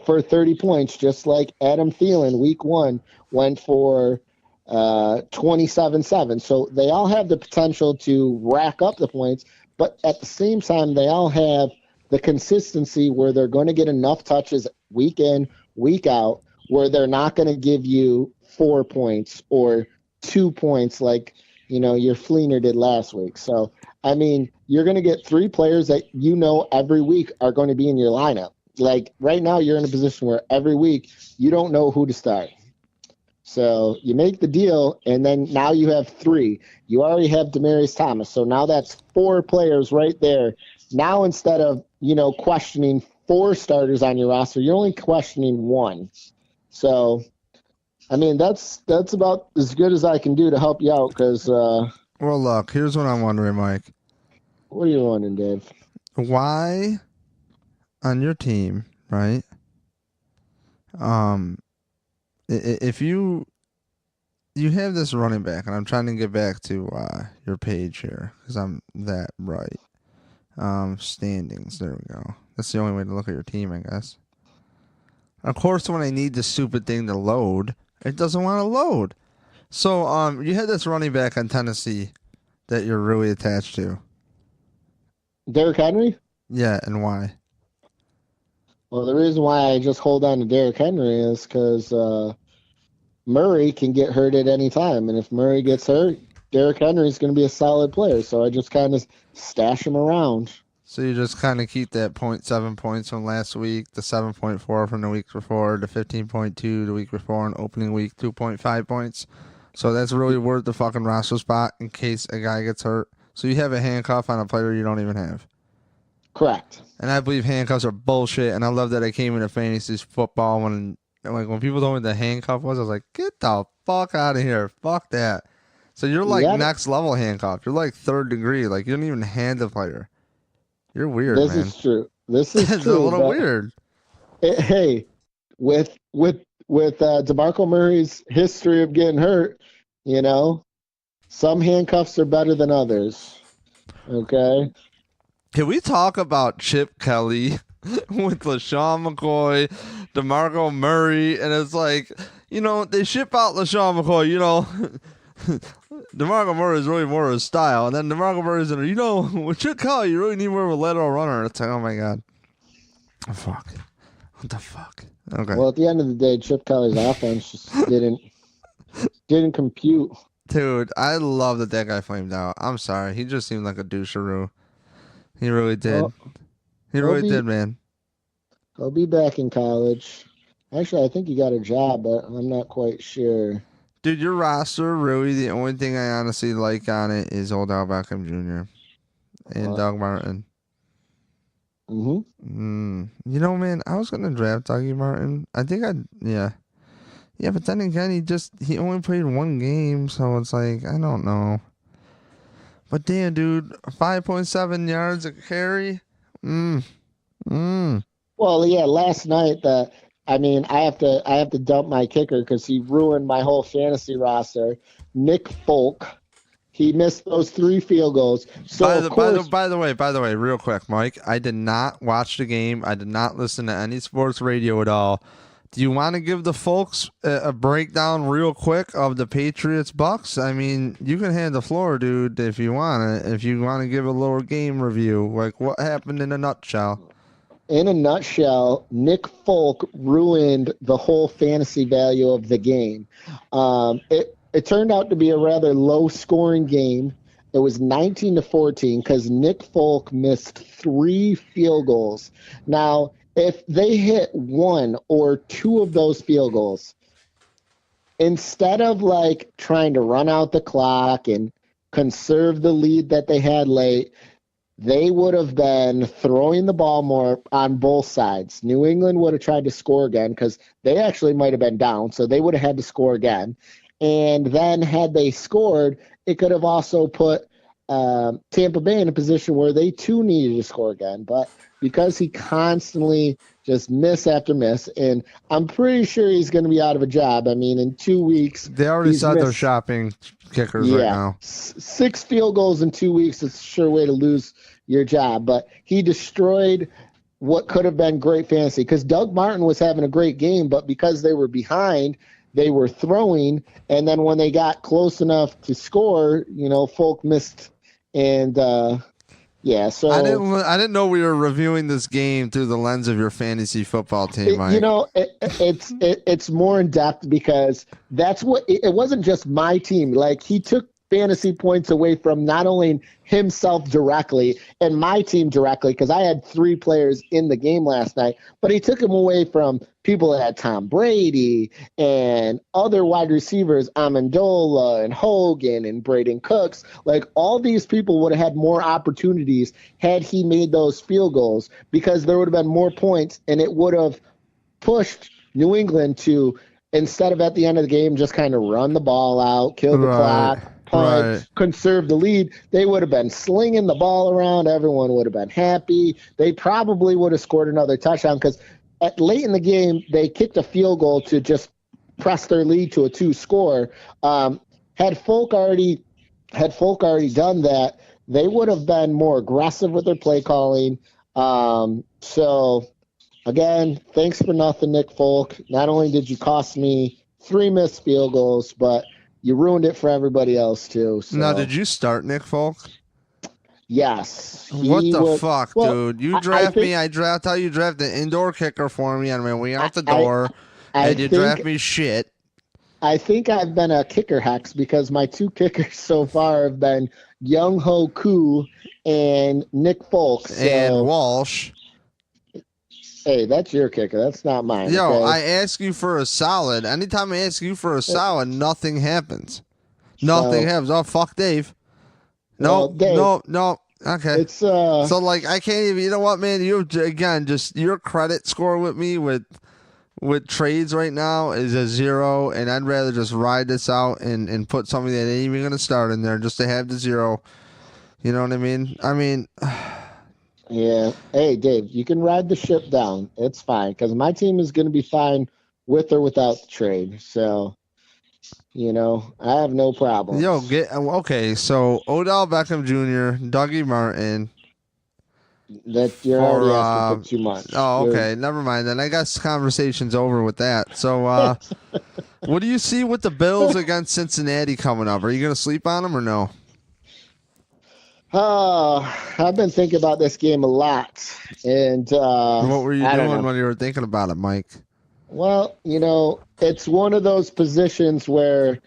for 30 points, just like Adam Thielen week 1 went for 27-7. So they all have the potential to rack up the points, but at the same time, they all have the consistency where they're going to get enough touches week in, week out, where they're not going to give you 4 points or 2 points like, your Fleener did last week. So, I mean, you're going to get 3 players that every week are going to be in your lineup. Like right now, you're in a position where every week you don't know who to start. So you make the deal, and then now you have 3. You already have Demaryius Thomas. So now that's 4 players right there. Now instead of, questioning 4 starters on your roster. You're only questioning 1. So, I mean, that's about as good as I can do to help you out because Well, look, here's what I'm wondering, Mike. what are you wondering, Dave? Why on your team, right? If you have this running back, and I'm trying to get back to your page here because I'm that right. Standings. There we go. That's the only way to look at your team, I guess. Of course, when I need the stupid thing to load, it doesn't want to load. So, you had this running back on Tennessee that you're really attached to. Derrick Henry? Yeah, and why? Well, the reason why I just hold on to Derrick Henry is because Murray can get hurt at any time. And if Murray gets hurt, Derrick Henry is going to be a solid player. So I just kind of stash him around. So you just kind of keep that 0.7 points from last week, the 7.4 from the week before, the 15.2 the week before, and opening week 2.5 points. So that's really worth the fucking roster spot in case a guy gets hurt. So you have a handcuff on a player you don't even have. Correct. And I believe handcuffs are bullshit. And I love that I came into fantasy football when people told me the handcuff was, I was like, get the fuck out of here. Fuck that. So you're like next level handcuff. You're like 3rd degree. Like you don't even hand the player. You're weird, man. This is true. This is it's true. a little weird. Hey, with DeMarco Murray's history of getting hurt, you know, some handcuffs are better than others. Okay. Can we talk about Chip Kelly with LaShawn McCoy, DeMarco Murray, and it's like, you know, they ship out LaShawn McCoy, you know. DeMarco Murray is really more of a style, and then DeMarco Murray's in, you know, with Chip Kelly, you really need more of a lateral runner. It's like, oh my god, oh, fuck, what the fuck? Okay. Well, at the end of the day, Chip Kelly's offense just didn't compute. Dude, I love that guy flamed out. I'm sorry, he just seemed like a doucheroo. He really did. He really did, man. He'll be back in college. Actually, I think he got a job, but I'm not quite sure. Dude, your roster, really, the only thing I honestly like on it is Odell Beckham Jr. and Doug Martin. Mm-hmm. You know, man, I was going to draft Dougie Martin. I think yeah. Yeah, but then again, he only played 1 game, so it's like, I don't know. But damn, dude, 5.7 yards a carry? Well, yeah, last night, I have to dump my kicker because he ruined my whole fantasy roster. Nick Folk, he missed those 3 field goals. So by the way, real quick, Mike, I did not watch the game. I did not listen to any sports radio at all. Do you want to give the folks a breakdown real quick of the Patriots Bucks? I mean, you can hand the floor, dude, if you want to. If you want to give a little game review, like what happened in a nutshell. In a nutshell, Nick Folk ruined the whole fantasy value of the game. It turned out to be a rather low-scoring game. It was 19-14 because Nick Folk missed 3 field goals. Now, if they hit 1 or 2 of those field goals, instead of like trying to run out the clock and conserve the lead that they had late, they would have been throwing the ball more on both sides. New England would have tried to score again because they actually might have been down, so they would have had to score again. And then had they scored, it could have also put Tampa Bay in a position where they too needed to score again. But because he constantly just miss after miss, and I'm pretty sure he's going to be out of a job. I mean, in 2 weeks. They already said they're shopping kickers right now. 6 field goals in 2 weeks is a sure way to lose your job. But he destroyed what could have been great fantasy because Doug Martin was having a great game, but because they were behind, they were throwing. And then when they got close enough to score, you know, Folk missed. And, yeah, so I didn't know we were reviewing this game through the lens of your fantasy football team, Mike. You know, it's more in depth because that's what it wasn't just my team. Like he took fantasy points away from not only himself directly and my team directly because I had 3 players in the game last night, but he took them away from people had Tom Brady and other wide receivers, Amendola and Hogan and Braden Cooks. Like, all these people would have had more opportunities had he made those field goals, because there would have been more points, and it would have pushed New England to, instead of at the end of the game just kind of run the ball out, kill the clock, punt, conserve the lead, they would have been slinging the ball around. Everyone would have been happy. They probably would have scored another touchdown, because late in the game, they kicked a field goal to just press their lead to a 2-score. Had Folk already done that, they would have been more aggressive with their play calling. So, again, thanks for nothing, Nick Folk. Not only did you cost me 3 missed field goals, but you ruined it for everybody else too. So. Now, did you start Nick Folk? Yes. What the fuck, dude? You draft me. I draft how you draft the indoor kicker for me on my way out the door, and you draft me shit. I think I've been a kicker hex, because my 2 kickers so far have been Young Ho Koo and Nick Folk. So. And Walsh. Hey, that's your kicker. That's not mine. Yo, okay? I ask you for a solid. Anytime I ask you for a solid, nothing happens. Nothing happens. Oh, fuck Dave. No, Dave, no. Okay. It's so, like, I can't even. You know what, man? You, again, just your credit score with me with trades right now is a 0, and I'd rather just ride this out and put somebody that ain't even gonna start in there just to have the 0. You know what I mean? Yeah. Hey, Dave, you can ride the ship down. It's fine, because my team is going to be fine with or without the trade. So, I have no problem. Yo, okay. So Odell Beckham Jr., Dougie Martin. That you're already asking for too much. Oh, okay. Never mind. Then I guess conversation's over with that. So, what do you see with the Bills against Cincinnati coming up? Are you going to sleep on them or no? I've been thinking about this game a lot, and what were you doing when you were thinking about it, Mike? Well, it's one of those positions where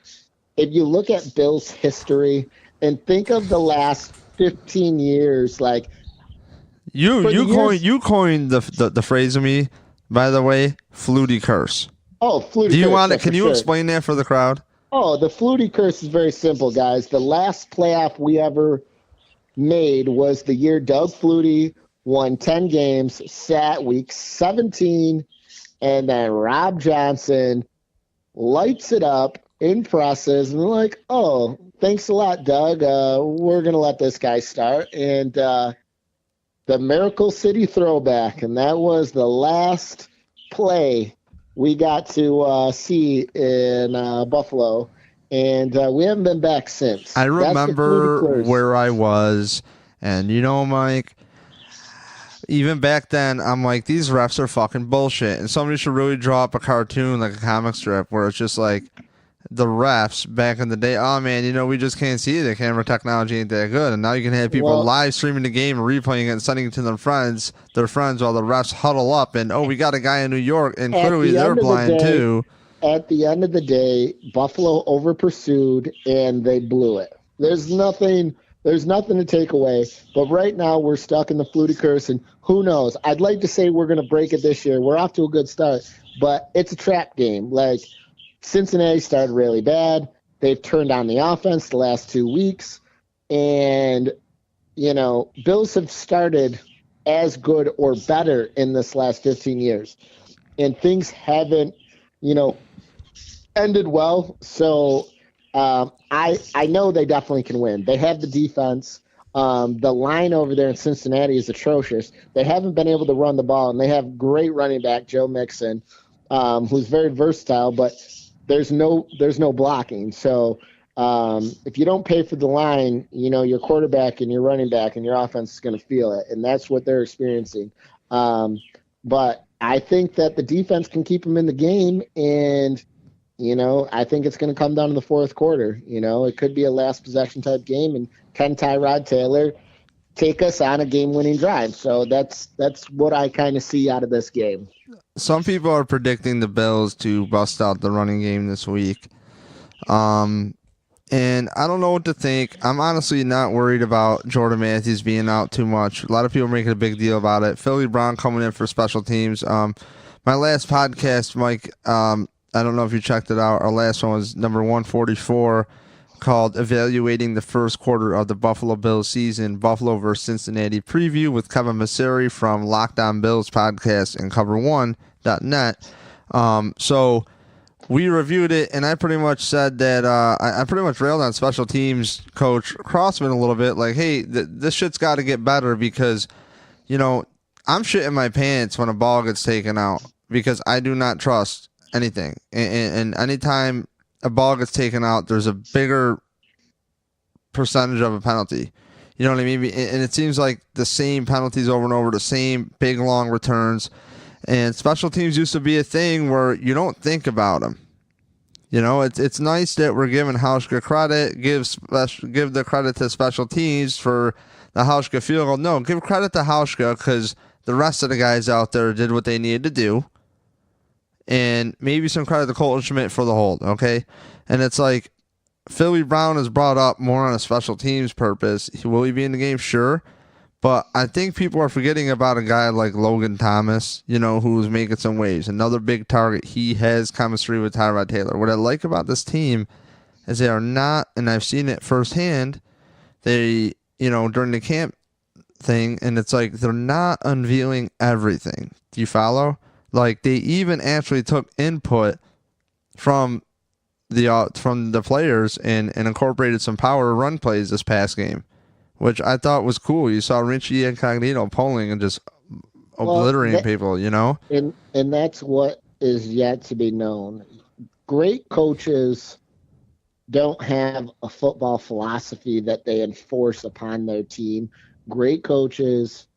if you look at Bills history and think of the last 15 years, like you coined the phrase to me, by the way, Flutie curse. Oh, Flutie curse. Do you want it? Can you explain that for the crowd? Oh, the Flutie curse is very simple, guys. The last playoff we ever made was the year Doug Flutie won 10 games, sat week 17, and then Rob Johnson lights it up, impresses, and we're like, oh, thanks a lot, Doug. We're going to let this guy start. And the Miracle City throwback, and that was the last play we got to see in Buffalo. And we haven't been back since. I remember where I was, and Mike, even back then, I'm like, these refs are fucking bullshit. And somebody should really draw up a cartoon, like a comic strip, where it's just like the refs back in the day. Oh, man, we just can't see it. The camera technology ain't that good. And now you can have people live streaming the game, replaying it, and sending it to their friends while the refs huddle up. And, we got a guy in New York, and clearly they're blind, too. At the end of the day, Buffalo over-pursued, and they blew it. There's nothing to take away. But right now, we're stuck in the Flutie curse, and who knows? I'd like to say we're going to break it this year. We're off to a good start, but it's a trap game. Like, Cincinnati started really bad. They've turned on the offense the last 2 weeks, and, Bills have started as good or better in this last 15 years, and things haven't, ended well. So I know they definitely can win. They have the defense. The line over there in Cincinnati is atrocious. They haven't been able to run the ball, and they have great running back Joe Mixon, who's very versatile, but there's no blocking. So if you don't pay for the line, your quarterback and your running back and your offense is going to feel it, and that's what they're experiencing. But I think that the defense can keep them in the game, and I think it's going to come down to the fourth quarter. It could be a last possession type game, and can Tyrod Taylor take us on a game-winning drive? So that's what I kind of see out of this game. Some people are predicting the Bills to bust out the running game this week. And I don't know what to think. I'm honestly not worried about Jordan Matthews being out too much. A lot of people are making a big deal about it. Philly Brown coming in for special teams. my last podcast, Mike, I don't know if you checked it out. Our last one was number 144, called Evaluating the First Quarter of the Buffalo Bills Season, Buffalo vs. Cincinnati Preview with Kevin Masseri from Locked On Bills Podcast and Cover1.net. So we reviewed it, and I pretty much said that I pretty much railed on special teams coach Crossman a little bit, like, hey, this shit's got to get better because, I'm shitting my pants when a ball gets taken out because I do not trust anything. And anytime a ball gets taken out, there's a bigger percentage of a penalty. You know what I mean? And it seems like the same penalties over and over, the same big, long returns. And special teams used to be a thing where you don't think about them. It's nice that we're giving Hauschka credit, give the credit to special teams for the Hauschka field goal. No, give credit to Hauschka because the rest of the guys out there did what they needed to do. And maybe some credit to Colton Schmidt for the hold, okay? And it's like, Philly Brown is brought up more on a special teams purpose. Will he be in the game? Sure. But I think people are forgetting about a guy like Logan Thomas, who's making some waves. Another big target. He has chemistry with Tyrod Taylor. What I like about this team is they are not, and I've seen it firsthand, they, during the camp thing, and it's like they're not unveiling everything. Do you follow? Like, they even actually took input from the players and incorporated some power run plays this past game, which I thought was cool. You saw Richie Incognito pulling and just obliterating people, And that's what is yet to be known. Great coaches don't have a football philosophy that they enforce upon their team. Great coaches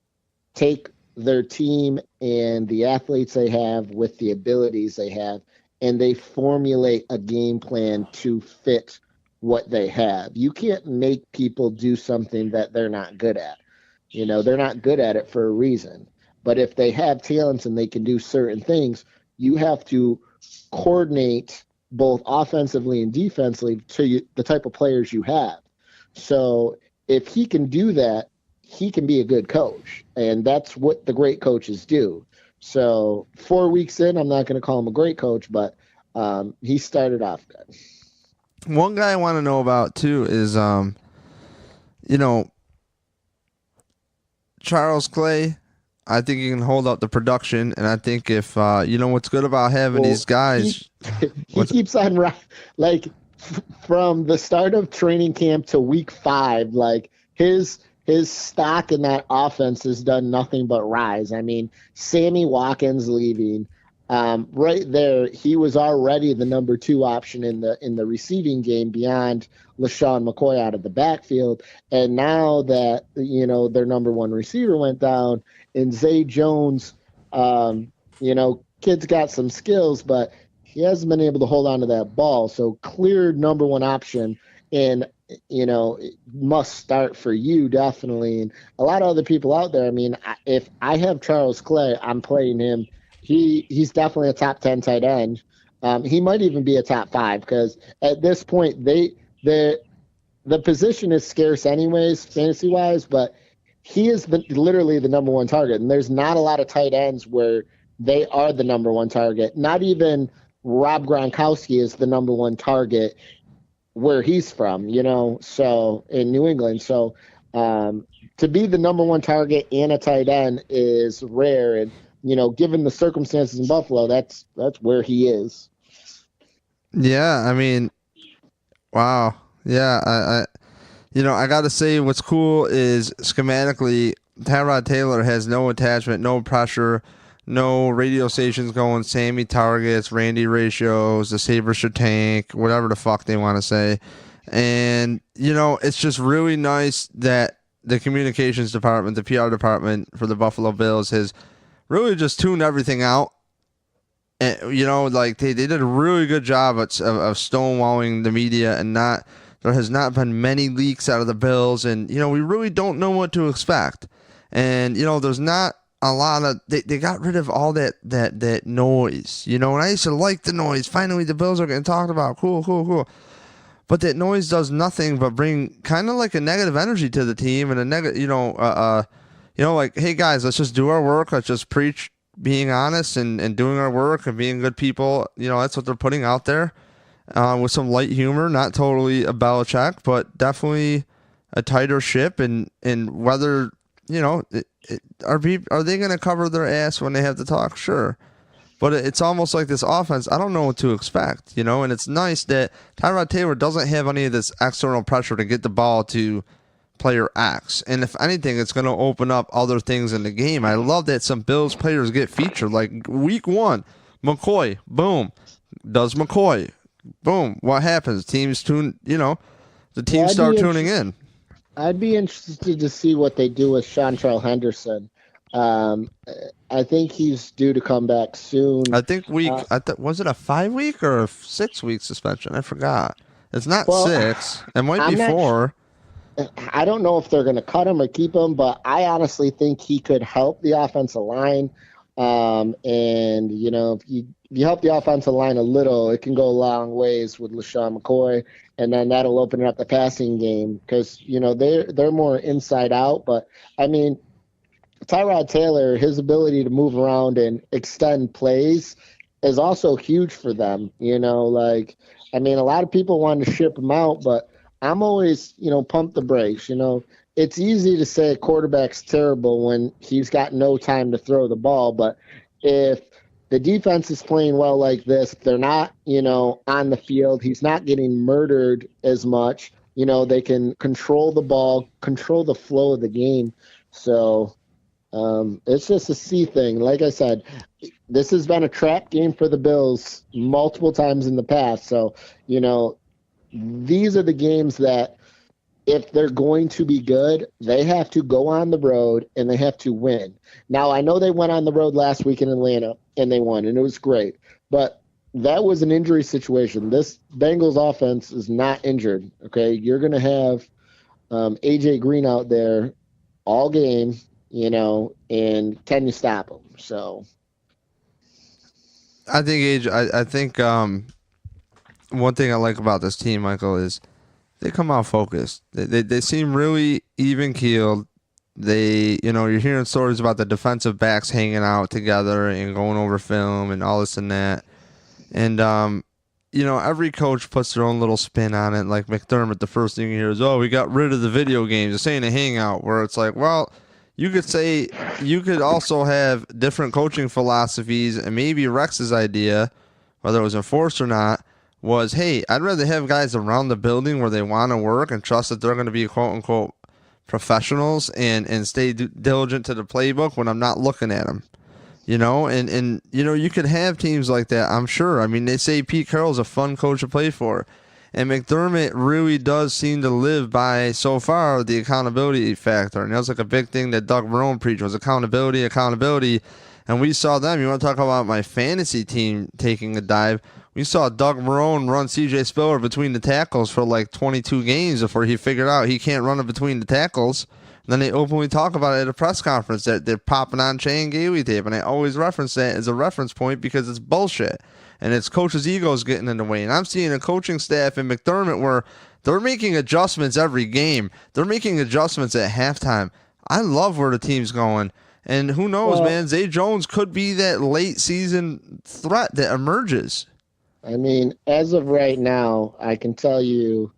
take their team and the athletes they have with the abilities they have, and they formulate a game plan to fit what they have. You can't make people do something that they're not good at. They're not good at it for a reason. But if they have talents and they can do certain things, you have to coordinate both offensively and defensively to the type of players you have. So if he can do that, he can be a good coach. And that's what the great coaches do. So 4 weeks in, I'm not going to call him a great coach, but he started off good. One guy I want to know about, too, is, Charles Clay. I think he can hold up the production, and I think if, what's good about having these guys. He keeps on, from the start of training camp to week 5, his stock in that offense has done nothing but rise. I mean, Sammy Watkins leaving, right there, he was already the number 2 option in the receiving game behind LaShawn McCoy out of the backfield. And now that, their number 1 receiver went down, and Zay Jones, kid's got some skills, but he hasn't been able to hold on to that ball. So clear number 1 option, and must start for you, definitely. And a lot of other people out there, I mean, if I have Charles Clay, I'm playing him. He's definitely a top 10 tight end. He might even be a top 5 because at this point, the position is scarce anyways, fantasy-wise, but he has been literally the number 1 target. And there's not a lot of tight ends where they are the number 1 target. Not even Rob Gronkowski is the number 1 target where he's from, so in New England. So to be the number 1 target and a tight end is rare. And, given the circumstances in Buffalo, that's where he is. Yeah, I mean, wow. Yeah, I got to say what's cool is schematically, Tyrod Taylor has no attachment, no pressure, no radio stations going Sammy targets, Randy ratios, the Saber should tank, whatever the fuck they want to say. And, it's just really nice that the communications department, the PR department for the Buffalo Bills has really just tuned everything out. And, they did a really good job of stonewalling the media and there has not been many leaks out of the Bills. And, we really don't know what to expect. And, there's not a lot of, they got rid of all that noise, and I used to like the noise. Finally, the Bills are getting talked about. Cool. But that noise does nothing but bring kind of like a negative energy to the team and a negative, like, hey guys, let's just do our work. Let's just preach being honest and doing our work and being good people. That's what they're putting out there, with some light humor, not totally a Belichick, but definitely a tighter ship. And whether are they going to cover their ass when they have to talk? Sure. But it's almost like this offense, I don't know what to expect, and it's nice that Tyrod Taylor doesn't have any of this external pressure to get the ball to player X. And if anything, it's going to open up other things in the game. I love that some Bills players get featured. Like week 1, McCoy, boom, does McCoy, boom. What happens? Teams start tuning in. I'd be interested to see what they do with Chantrell Henderson. I think he's due to come back soon. I think was it a 5-week or a 6-week suspension? I forgot. It's not 6. It might be 4. I don't know if they're going to cut him or keep him, but I honestly think he could help the offensive line. And if you help the offensive line a little, it can go a long ways with LaShawn McCoy, and then that'll open up the passing game because they're more inside out. But I mean, Tyrod Taylor, his ability to move around and extend plays is also huge for them. A lot of people want to ship him out, but I'm always, pump the brakes. It's easy to say a quarterback's terrible when he's got no time to throw the ball, but if the defense is playing well like this, they're not, on the field, he's not getting murdered as much. They can control the ball, control the flow of the game. So it's just a C thing. Like I said, this has been a trap game for the Bills multiple times in the past. So, these are the games that if they're going to be good, they have to go on the road and they have to win. Now, I know they went on the road last week in Atlanta and they won, and it was great. But that was an injury situation. This Bengals offense is not injured, okay? You're going to have A.J. Green out there all game, and can you stop him? So I think one thing I like about this team, Michael, is they come out focused. They seem really even keeled. You're hearing stories about the defensive backs hanging out together and going over film and all this and that. And every coach puts their own little spin on it. Like McDermott, the first thing you hear is, "Oh, we got rid of the video games. It's saying a hangout." Where it's like, well, you could also have different coaching philosophies, and maybe Rex's idea, whether it was enforced or not, was, hey, I'd rather have guys around the building where they want to work and trust that they're going to be quote-unquote professionals and stay diligent to the playbook when I'm not looking at them. And you could have teams like that, I'm sure. I mean, they say Pete Carroll's a fun coach to play for. And McDermott really does seem to live by, so far, the accountability factor. And that was like a big thing that Doug Marrone preached was accountability. And we saw them. You want to talk about my fantasy team taking a dive? We saw Doug Marrone run C.J. Spiller between the tackles for like 22 games before he figured out he can't run it between the tackles. And then they openly talk about it at a press conference that they're popping on Shane Gailey tape. And I always reference that as a reference point because it's bullshit. And it's coaches' egos getting in the way. And I'm seeing a coaching staff in McDermott where they're making adjustments every game. They're making adjustments at halftime. I love where the team's going. And who knows, man? Zay Jones could be that late season threat that emerges. I mean, as of right now, I can tell you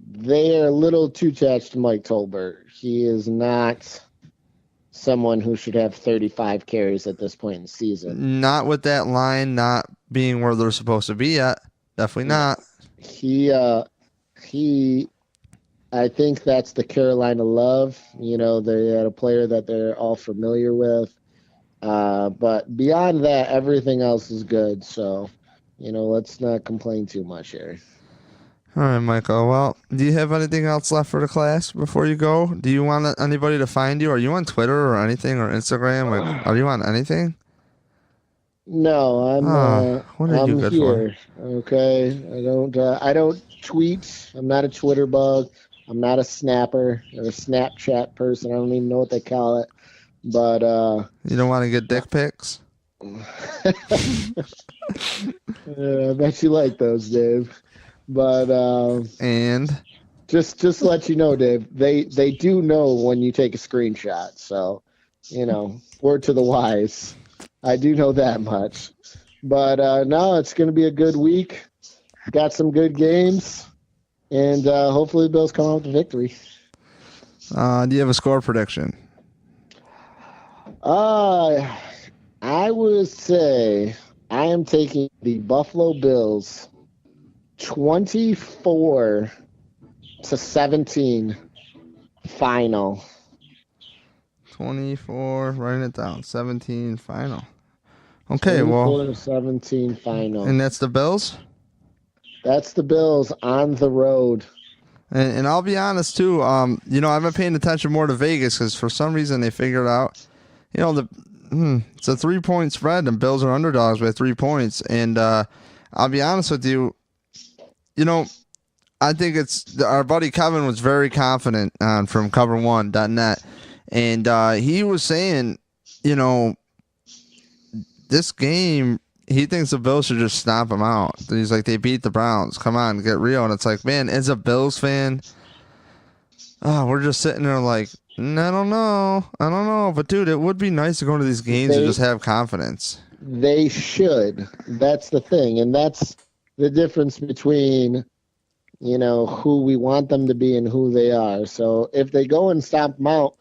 they are a little too attached to Mike Tolbert. He is not someone who should have 35 carries at this point in the season. Not with that line not being where they're supposed to be at. Definitely not. I think that's the Carolina love. They had a player that they're all familiar with. But beyond that, everything else is good. So, let's not complain too much here. All right, Michael. Well, do you have anything else left for the class before you go? Do you want anybody to find you? Are you on Twitter or anything or Instagram? Are you on anything? No, I'm here. For? Okay, I don't tweet. I'm not a Twitter bug. I'm not a snapper or a Snapchat person. I don't even know what they call it. But you don't want to get dick pics? I bet you like those, Dave. But and just to let you know, Dave, they do know when you take a screenshot. So word to the wise. I do know that much. But no, it's going to be a good week. Got some good games. And hopefully the Bills come out with a victory. Do you have a score prediction? I would say I am taking the Buffalo Bills 24-17 final. 24, writing it down. 17 final. Okay, well. 24-17 final. And that's the Bills? That's the Bills on the road. And I'll be honest, too. I've been paying attention more to Vegas because for some reason they figured out, it's a 3-point spread and Bills are underdogs by 3 points. And I'll be honest with you, I think our buddy Kevin was very confident from cover1.net. And he was saying, this game, he thinks the Bills should just stomp them out. He's like, they beat the Browns. Come on, get real. And it's like, man, as a Bills fan, we're just sitting there like, I don't know. But, dude, it would be nice to go into these games and just have confidence. They should. That's the thing. And that's the difference between, who we want them to be and who they are. So if they go and stomp them out,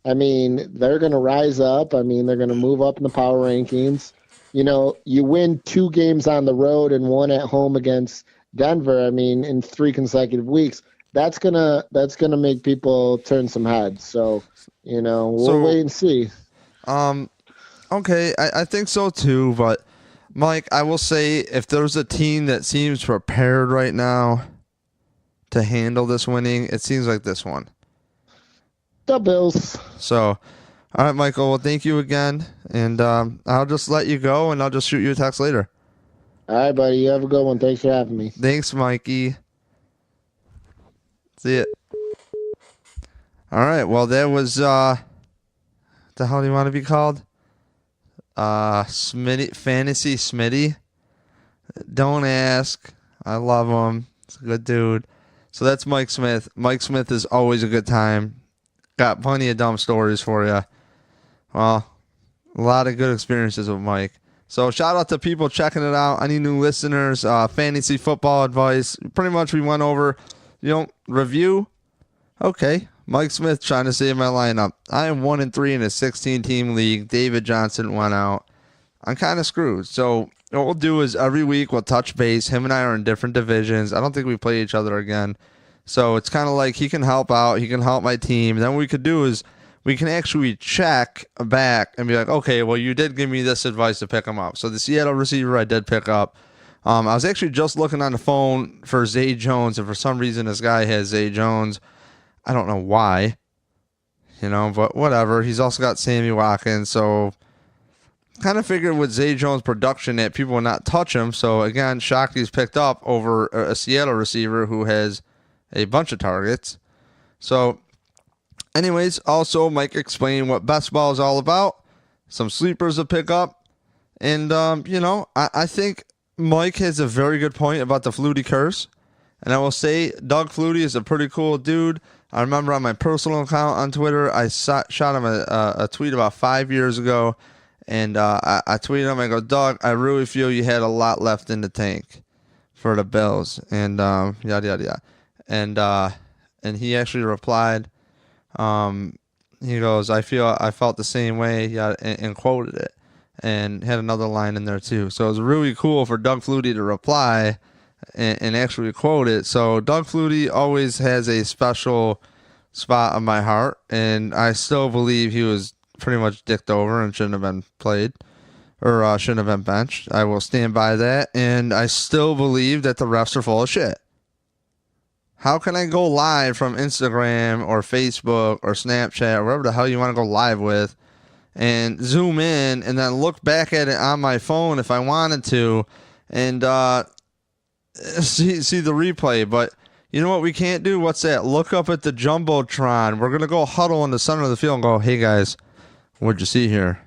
I mean, they're going to rise up. I mean, they're going to move up in the power rankings. You win 2 games on the road and 1 at home against Denver. I mean, in 3 consecutive weeks, that's gonna make people turn some heads. So, we'll wait and see. Okay, I think so too. But Mike, I will say, if there's a team that seems prepared right now to handle this winning, it seems like this one. The Bills. So. All right, Michael. Well, thank you again. And I'll just let you go, and I'll just shoot you a text later. All right, buddy. You have a good one. Thanks for having me. Thanks, Mikey. See it. All right. Well, that was, the hell do you want to be called? Smitty, Fantasy Smitty. Don't ask. I love him. He's a good dude. So that's Mike Smith. Mike Smith is always a good time. Got plenty of dumb stories for you. Well, a lot of good experiences with Mike. So shout out to people checking it out. Any new listeners, fantasy football advice. Pretty much we went over, review. Okay. Mike Smith trying to save my lineup. I am 1-3 in a 16-team league. David Johnson went out. I'm kind of screwed. So what we'll do is every week we'll touch base. Him and I are in different divisions. I don't think we play each other again. So it's kind of like he can help out. He can help my team. Then what we could do is we can actually check back and be like, okay, well, you did give me this advice to pick him up. So the Seattle receiver I did pick up. I was actually just looking on the phone for Zay Jones, and for some reason this guy has Zay Jones. I don't know why, but whatever. He's also got Sammy Watkins, so kind of figured with Zay Jones' production that people would not touch him. So again, Shakti's picked up over a Seattle receiver who has a bunch of targets. So anyways, also Mike explained what best ball is all about, some sleepers to pick up. And, I think Mike has a very good point about the Flutie curse. And I will say Doug Flutie is a pretty cool dude. I remember on my personal account on Twitter, I shot him a tweet about 5 years ago. And I tweeted him, I go, Doug, I really feel you had a lot left in the tank for the Bills. And yada, yada, yada. And he actually replied, he goes, I felt the same way, yeah, and quoted it and had another line in there too. So it was really cool for Doug Flutie to reply and actually quote it. So Doug Flutie always has a special spot on my heart, and I still believe he was pretty much dicked over and shouldn't have been played or shouldn't have been benched. I will stand by that, and I still believe that the refs are full of shit. How can I go live from Instagram or Facebook or Snapchat or wherever the hell you want to go live with and zoom in and then look back at it on my phone if I wanted to and see the replay? But you know what we can't do? What's that? Look up at the Jumbotron. We're going to go huddle in the center of the field and go, hey, guys, what'd you see here?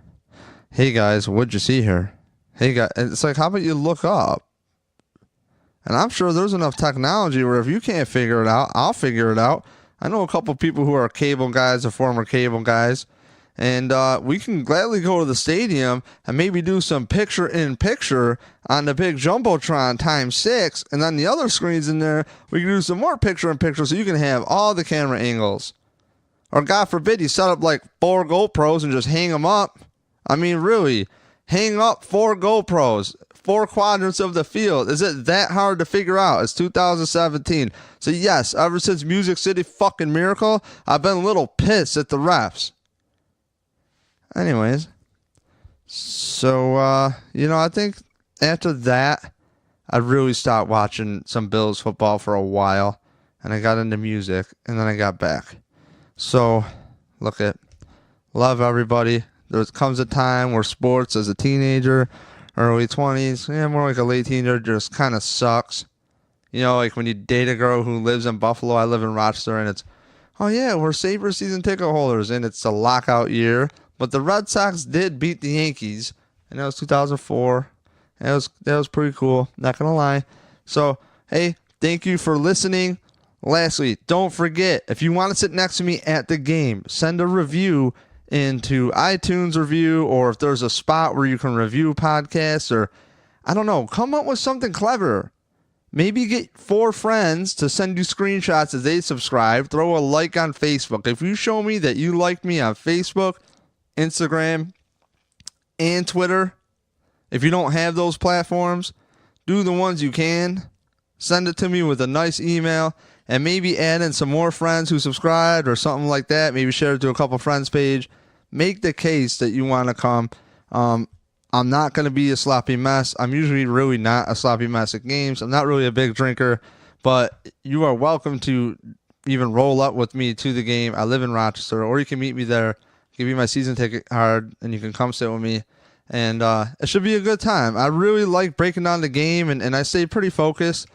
Hey, guys, what'd you see here? Hey, guys. It's like, how about you look up? And I'm sure there's enough technology where if you can't figure it out, I'll figure it out. I know a couple people who are cable guys or former cable guys, And we can gladly go to the stadium and maybe do some picture-in-picture on the big Jumbotron ×6. And then the other screens in there, we can do some more picture-in-picture so you can have all the camera angles. Or God forbid you set up like 4 GoPros and just hang them up. I mean, really, hang up 4 GoPros, 4 quadrants of the field. Is it that hard to figure out? It's 2017. So yes, ever since Music City fucking Miracle, I've been a little pissed at the refs. Anyways, so, I think after that, I really stopped watching some Bills football for a while, and I got into music, and then I got back. So, love everybody. There comes a time where sports as a teenager, early 20s, more like a late teenager, just kind of sucks. Like when you date a girl who lives in Buffalo, I live in Rochester, and it's, oh yeah, we're Sabres season ticket holders, and it's a lockout year. But the Red Sox did beat the Yankees, and that was 2004. That was pretty cool, not going to lie. So, hey, thank you for listening. Lastly, don't forget, if you want to sit next to me at the game, send a review into iTunes review, or if there's a spot where you can review podcasts, or, I don't know, come up with something clever. Maybe get 4 friends to send you screenshots as they subscribe. Throw a like on Facebook. If you show me that you liked me on Facebook, Instagram, and Twitter, if you don't have those platforms, do the ones you can. Send it to me with a nice email, and maybe add in some more friends who subscribed or something like that. Maybe share it to a couple friends page. Make the case that you want to come. I'm not going to be a sloppy mess. I'm usually really not a sloppy mess at games. I'm not really a big drinker, but you are welcome to even roll up with me to the game. I live in Rochester, or you can meet me there. Give you my season ticket card, and you can come sit with me. And it should be a good time. I really like breaking down the game, and I stay pretty focused.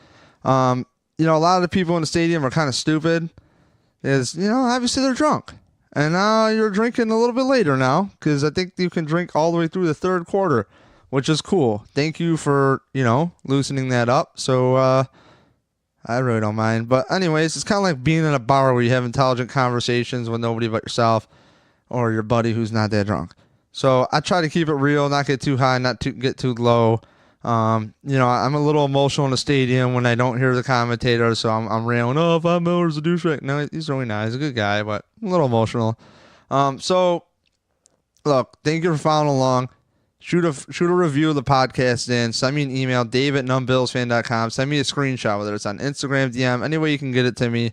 A lot of the people in the stadium are kind of stupid. Obviously they're drunk. And now you're drinking a little bit later now, because I think you can drink all the way through the third quarter, which is cool. Thank you for, loosening that up. So I really don't mind. But anyways, it's kind of like being in a bar where you have intelligent conversations with nobody but yourself, or your buddy who's not that drunk. So I try to keep it real, not get too high, not get too low. I'm a little emotional in the stadium when I don't hear the commentator, so I'm railing, oh, 5 Miller's a douchebag. No, he's really not. He's a good guy, but a little emotional. So, look, thank you for following along. Shoot a review of the podcast in. Send me an email, dave@numbbillsfan.com. Send me a screenshot, whether it's on Instagram, DM, any way you can get it to me.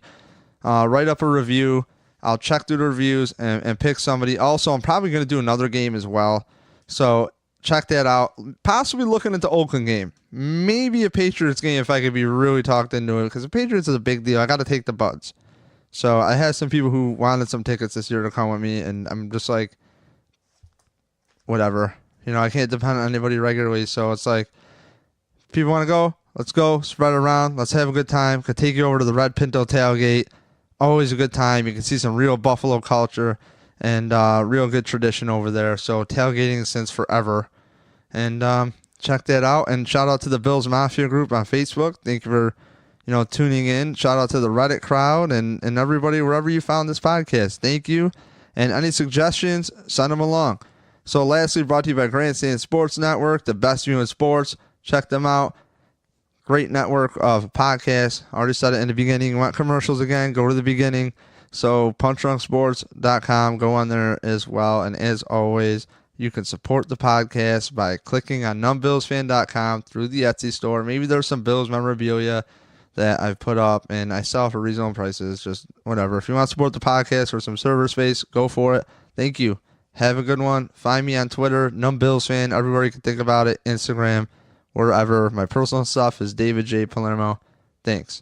Write up a review. I'll check through the reviews and pick somebody. Also, I'm probably going to do another game as well. So check that out. Possibly looking at the Oakland game. Maybe a Patriots game if I could be really talked into it, because the Patriots is a big deal. I got to take the Buds. So I had some people who wanted some tickets this year to come with me, and I'm just like, whatever. I can't depend on anybody regularly. So it's like, if people want to go, let's go. Spread it around. Let's have a good time. Could take you over to the Red Pinto tailgate. Always a good time. You can see some real Buffalo culture and real good tradition over there. So tailgating since forever. And check that out. And shout out to the Bills Mafia group on Facebook. Thank you for tuning in. Shout out to the Reddit crowd and everybody wherever you found this podcast. Thank you. And any suggestions, send them along. So lastly, brought to you by Grandstand Sports Network, the best view in sports. Check them out. Great network of podcasts. Already said it in the beginning. You want commercials again? Go to the beginning. So punchdrunksports.com. Go on there as well. And as always, you can support the podcast by clicking on numbbillsfan.com through the Etsy store. Maybe there's some Bills memorabilia that I've put up and I sell for reasonable prices. Just whatever. If you want to support the podcast or some server space, go for it. Thank you. Have a good one. Find me on Twitter, Numb Bills Fan. Everywhere you can think about it. Instagram. Wherever. My personal stuff is David J. Palermo. Thanks.